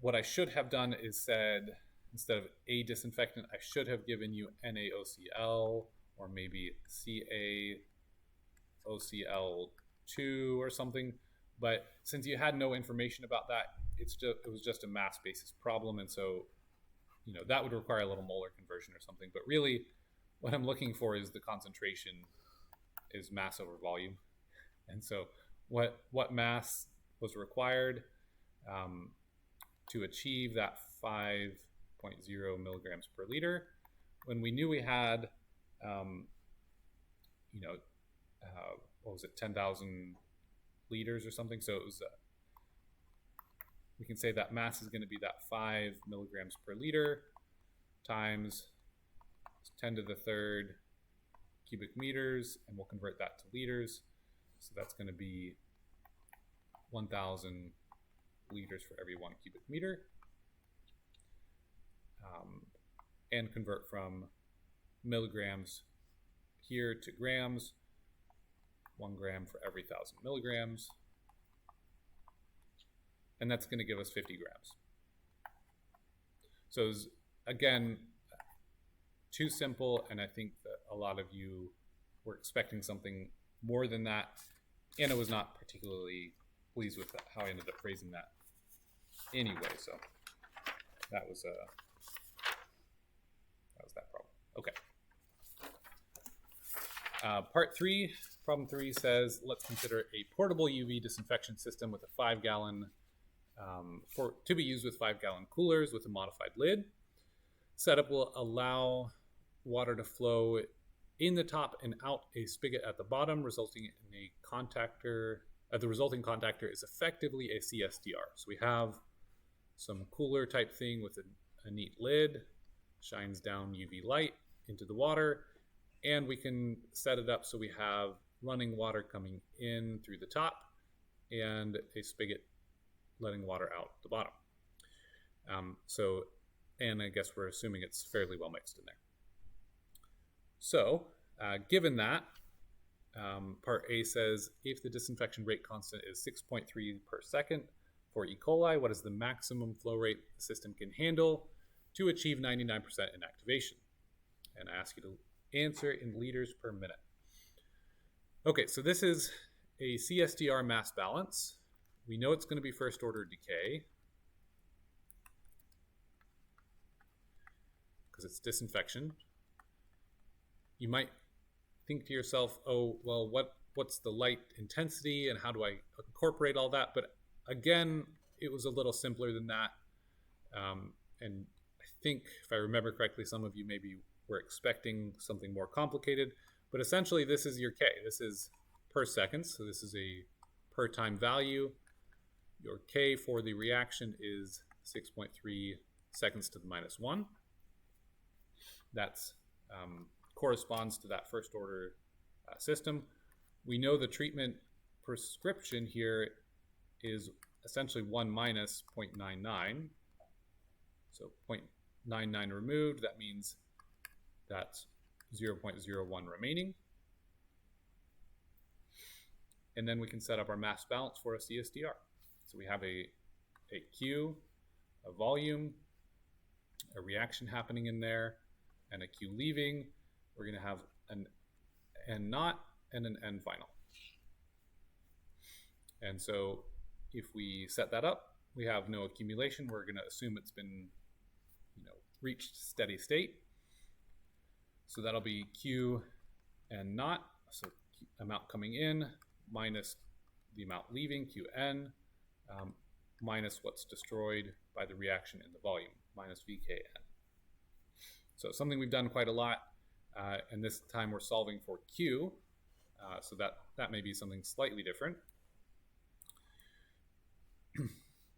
What I should have done is said, instead of a disinfectant, I should have given you NaOCl or maybe CaOCl2 or something. But since you had no information about that, it was just a mass basis problem. And so, that would require a little molar conversion or something. But really, what I'm looking for is the concentration is mass over volume. And so what mass was required to achieve that 5.0 milligrams per liter, when we knew we had, what was it, 10,000 liters or something. So it was, we can say that mass is going to be that 5 milligrams per liter times 10 to the third cubic meters, and we'll convert that to liters. So that's going to be 1,000 liters for every 1 cubic meter. And convert from milligrams here to grams, 1 gram for every 1,000 milligrams. And that's going to give us 50 grams. So again, too simple, and I think that a lot of you were expecting something more than that. Anna was not particularly pleased with how I ended up phrasing that anyway, so that was that problem. Okay. Part 3, problem 3 says, let's consider a portable UV disinfection system with a 5-gallon, to be used with 5-gallon coolers with a modified lid. Setup will allow water to flow in the top and out a spigot at the bottom, resulting in a contactor. The resulting contactor is effectively a CSDR. So we have some cooler type thing with a neat lid, shines down UV light into the water, and we can set it up so we have running water coming in through the top and a spigot letting water out the bottom. And I guess we're assuming it's fairly well mixed in there. So given that, Part A says, if the disinfection rate constant is 6.3 per second for E. coli, what is the maximum flow rate the system can handle to achieve 99% inactivation? And I ask you to answer in liters per minute. Okay, so this is a CSDR mass balance. We know it's going to be first order decay because it's disinfection. You might think to yourself, oh, well, what's the light intensity and how do I incorporate all that? But again, it was a little simpler than that. And I think, if I remember correctly, some of you maybe were expecting something more complicated. But essentially, this is your K. This is per second, so this is a per time value. Your K for the reaction is 6.3 seconds to the minus 1. That's corresponds to that first order system. We know the treatment prescription here is essentially 1 minus 0.99. So 0.99 removed, that means that's 0.01 remaining. And then we can set up our mass balance for a CSDR. So we have a Q, a volume, a reaction happening in there, and a Q leaving. We're going to have an N naught and an N final. And so if we set that up, we have no accumulation. We're going to assume it's been, reached steady state. So that'll be Q N naught, so amount coming in, minus the amount leaving, Qn, minus what's destroyed by the reaction in the volume, minus VKN. So something we've done quite a lot, and this time we're solving for Q, so that may be something slightly different.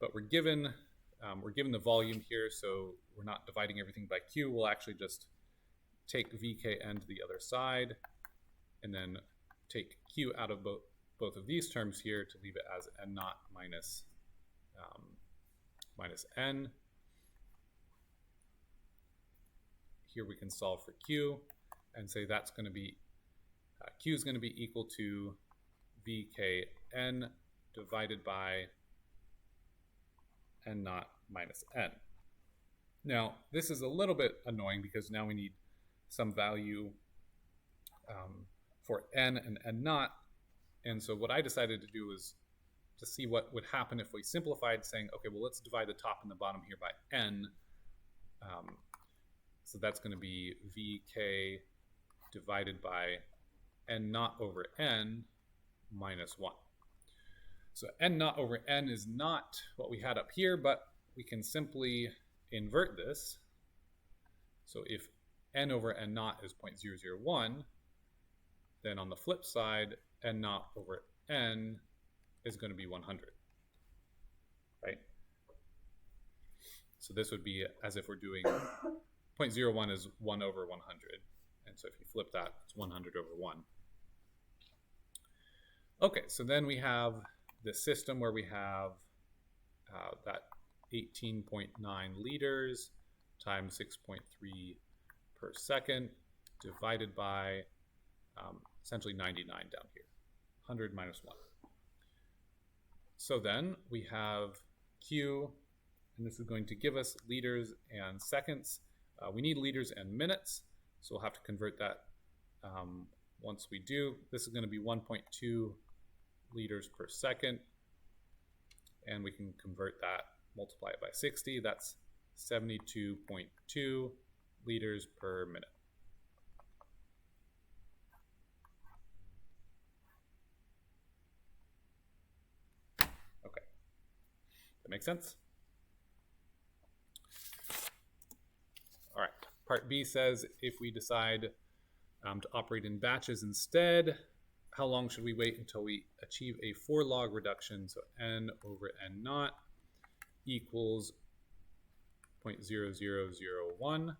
But we're given the volume here, so we're not dividing everything by Q. We'll actually just take VKN to the other side, and then take Q out of both of these terms here to leave it as N naught minus N. Here we can solve for Q and say that's going to be, Q is going to be equal to VKN divided by N naught minus N. Now, this is a little bit annoying because now we need some value for N and N naught. And so what I decided to do was to see what would happen if we simplified, saying, okay, well, let's divide the top and the bottom here by N. So that's going to be VK divided by N naught over N minus 1. So N naught over N is not what we had up here, but we can simply invert this. So if N over N naught is 0.001, then on the flip side, N naught over N is going to be 100, right? So this would be as if we're doing 0.01 is 1 over 100. And so if you flip that, it's 100 over 1. Okay, so then we have the system where we have that 18.9 liters times 6.3 per second divided by essentially 99 down here, 100 minus 1. So then we have Q, and this is going to give us liters and seconds. We need liters and minutes, so we'll have to convert that once we do. This is going to be 1.2 liters per second, and we can convert that, multiply it by 60. That's 72.2 liters per minute. Okay, that makes sense? All right, part B says if we decide to operate in batches instead, how long should we wait until we achieve a 4 log reduction? So N over N naught equals 0.0001.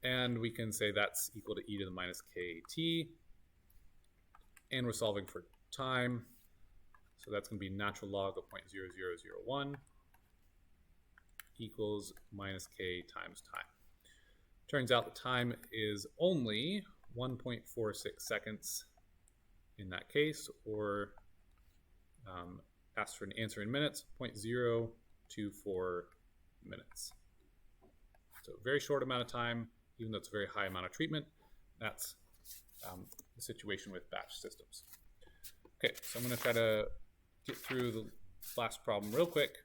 And we can say that's equal to e to the minus kt. And we're solving for time. So that's going to be natural log of 0.0001 equals minus k times time. Turns out the time is only 1.46 seconds in that case, or ask for an answer in minutes, 0.024 minutes. So very short amount of time, even though it's a very high amount of treatment. That's the situation with batch systems. Okay, so I'm going to try to get through the last problem real quick.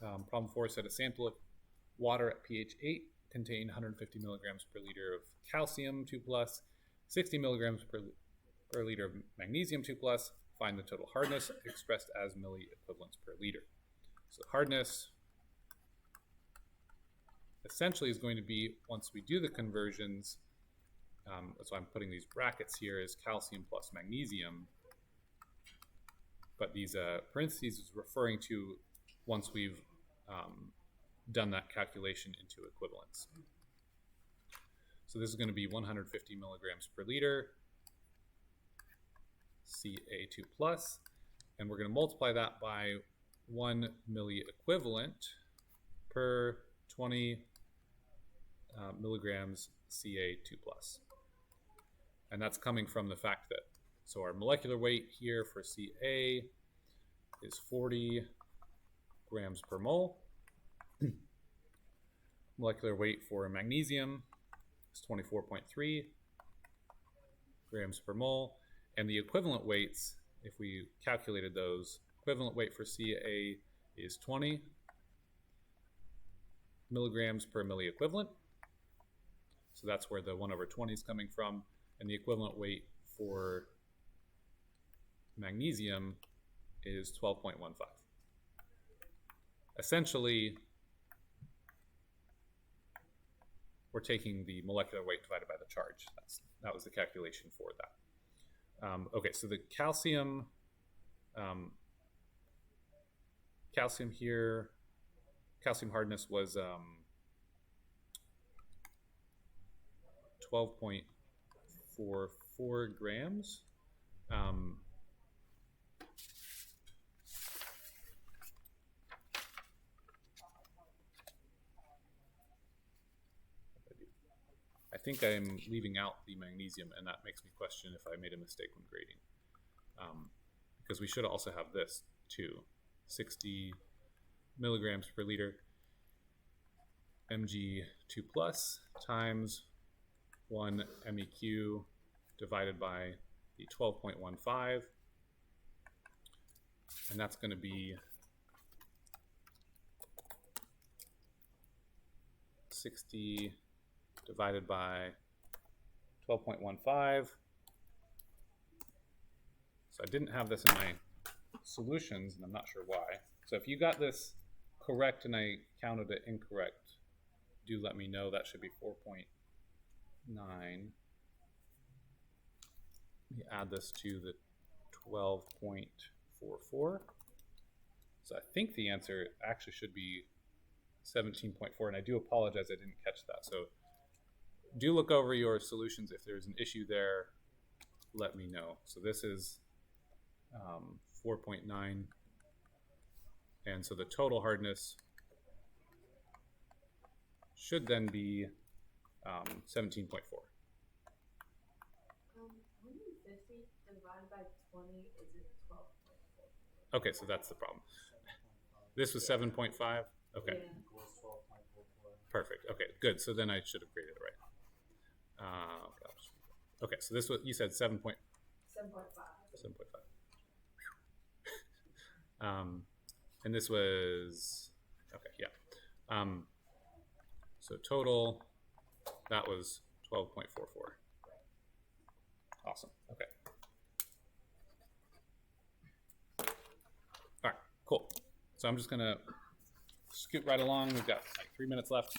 Problem 4 said a sample of water at pH 8 contained 150 milligrams per liter of calcium 2+, 60 milligrams per liter of magnesium 2+. Find the total hardness expressed as milliequivalents per liter. So hardness essentially is going to be, once we do the conversions, that's why I'm putting these brackets here, is calcium plus magnesium. But these parentheses is referring to once we've done that calculation into equivalents. So this is going to be 150 milligrams per liter, Ca2+, and we're going to multiply that by 1 milliequivalent per 20 milligrams Ca2+. And that's coming from the fact that, so our molecular weight here for Ca is 40 grams per mole. Molecular weight for magnesium is 24.3 grams per mole. And the equivalent weights, if we calculated those, equivalent weight for Ca is 20 milligrams per milliequivalent. So that's where the 1/20 is coming from. And the equivalent weight for magnesium is 12.15. Essentially, we're taking the molecular weight divided by the charge. That was the calculation for that. Okay, so the calcium here, calcium hardness was 12.44 grams. I think I'm leaving out the magnesium, and that makes me question if I made a mistake when grading. Because we should also have this too, 60 milligrams per liter Mg2+ times 1 MEQ divided by the 12.15, and that's going to be 60 divided by 12.15. So I didn't have this in my solutions, and I'm not sure why. So if you got this correct and I counted it incorrect, do let me know. That should be 4.9. You add this to the 12.44. So I think the answer actually should be 17.4, and I do apologize I didn't catch that. So do look over your solutions. If there's an issue there, let me know. So this is 4.9, and so the total hardness should then be 17.4. 150 divided by 20 is it 12.4? Okay, so that's the problem. This was 7.5. Okay. Yeah. Perfect. Okay, good. So then I should have graded it right. Gosh. Okay, so this was, you said 7.5. 7.5. And this was, okay, yeah. So total, that was 12.44. Awesome. Okay. All right, cool. So I'm just going to scoot right along. We've got like 3 minutes left.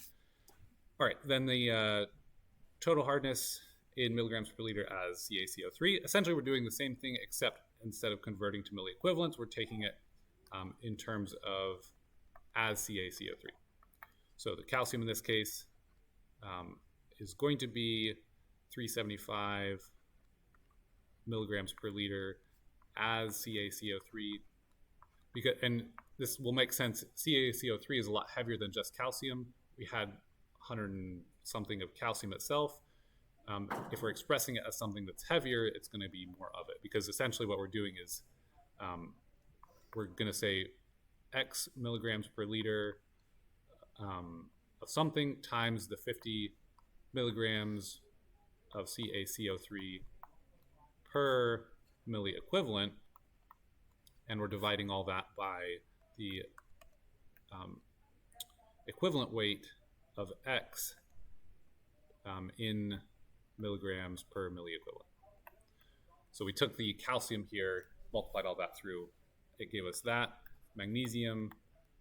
All right, then the total hardness in milligrams per liter as CaCO3. Essentially, we're doing the same thing, except instead of converting to milliequivalents, we're taking it in terms of as CaCO3. So the calcium in this case is going to be 375 milligrams per liter as CaCO3, because, and this will make sense, CaCO3 is a lot heavier than just calcium. We had 100 and something of calcium itself. If we're expressing it as something that's heavier, it's going to be more of it, because essentially what we're doing is we're going to say X milligrams per liter of something times the 50 milligrams of CaCO3 per milli equivalent, and we're dividing all that by the equivalent weight of X in milligrams per milli equivalent. So we took the calcium here, multiplied all that through, it gave us that. Magnesium,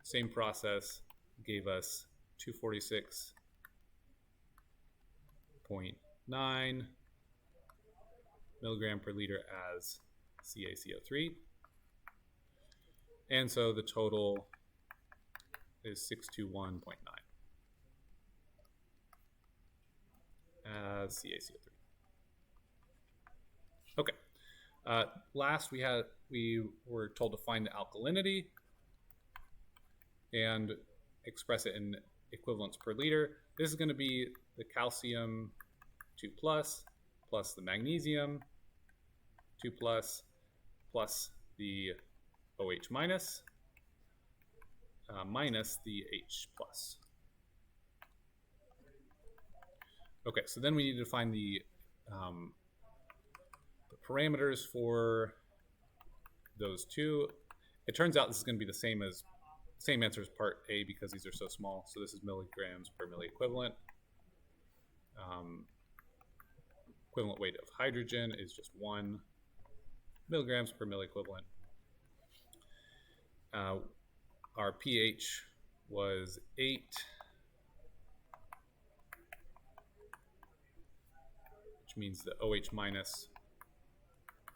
same process, gave us 246.9 milligram per liter as CaCO3. And so the total is 621.9 as CaCO3. Okay. Last we were told to find the alkalinity and express it in equivalents per liter. This is going to be the calcium 2 plus the magnesium 2 plus the OH minus minus the H plus. Okay, so then we need to find the parameters for those two. It turns out this is going to be the same answer as part A because these are so small. So this is milligrams per milli equivalent. Equivalent weight of hydrogen is just 1 milligrams per milli equivalent. Our pH was 8. Which means the OH minus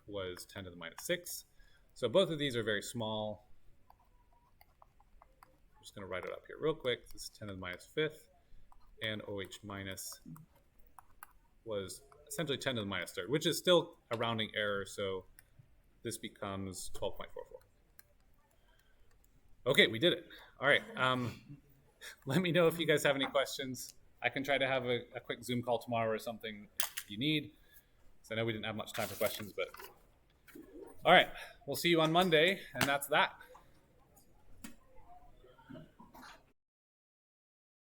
was 10 to the minus 6. So both of these are very small. I'm just going to write it up here real quick. This is 10 to the minus 5th, and OH minus was essentially 10 to the minus 3rd, which is still a rounding error, so this becomes 12.44. Okay, we did it. All right. Let me know if you guys have any questions. I can try to have a quick Zoom call tomorrow or something if you need. So I know we didn't have much time for questions, but all right. We'll see you on Monday, and that's that.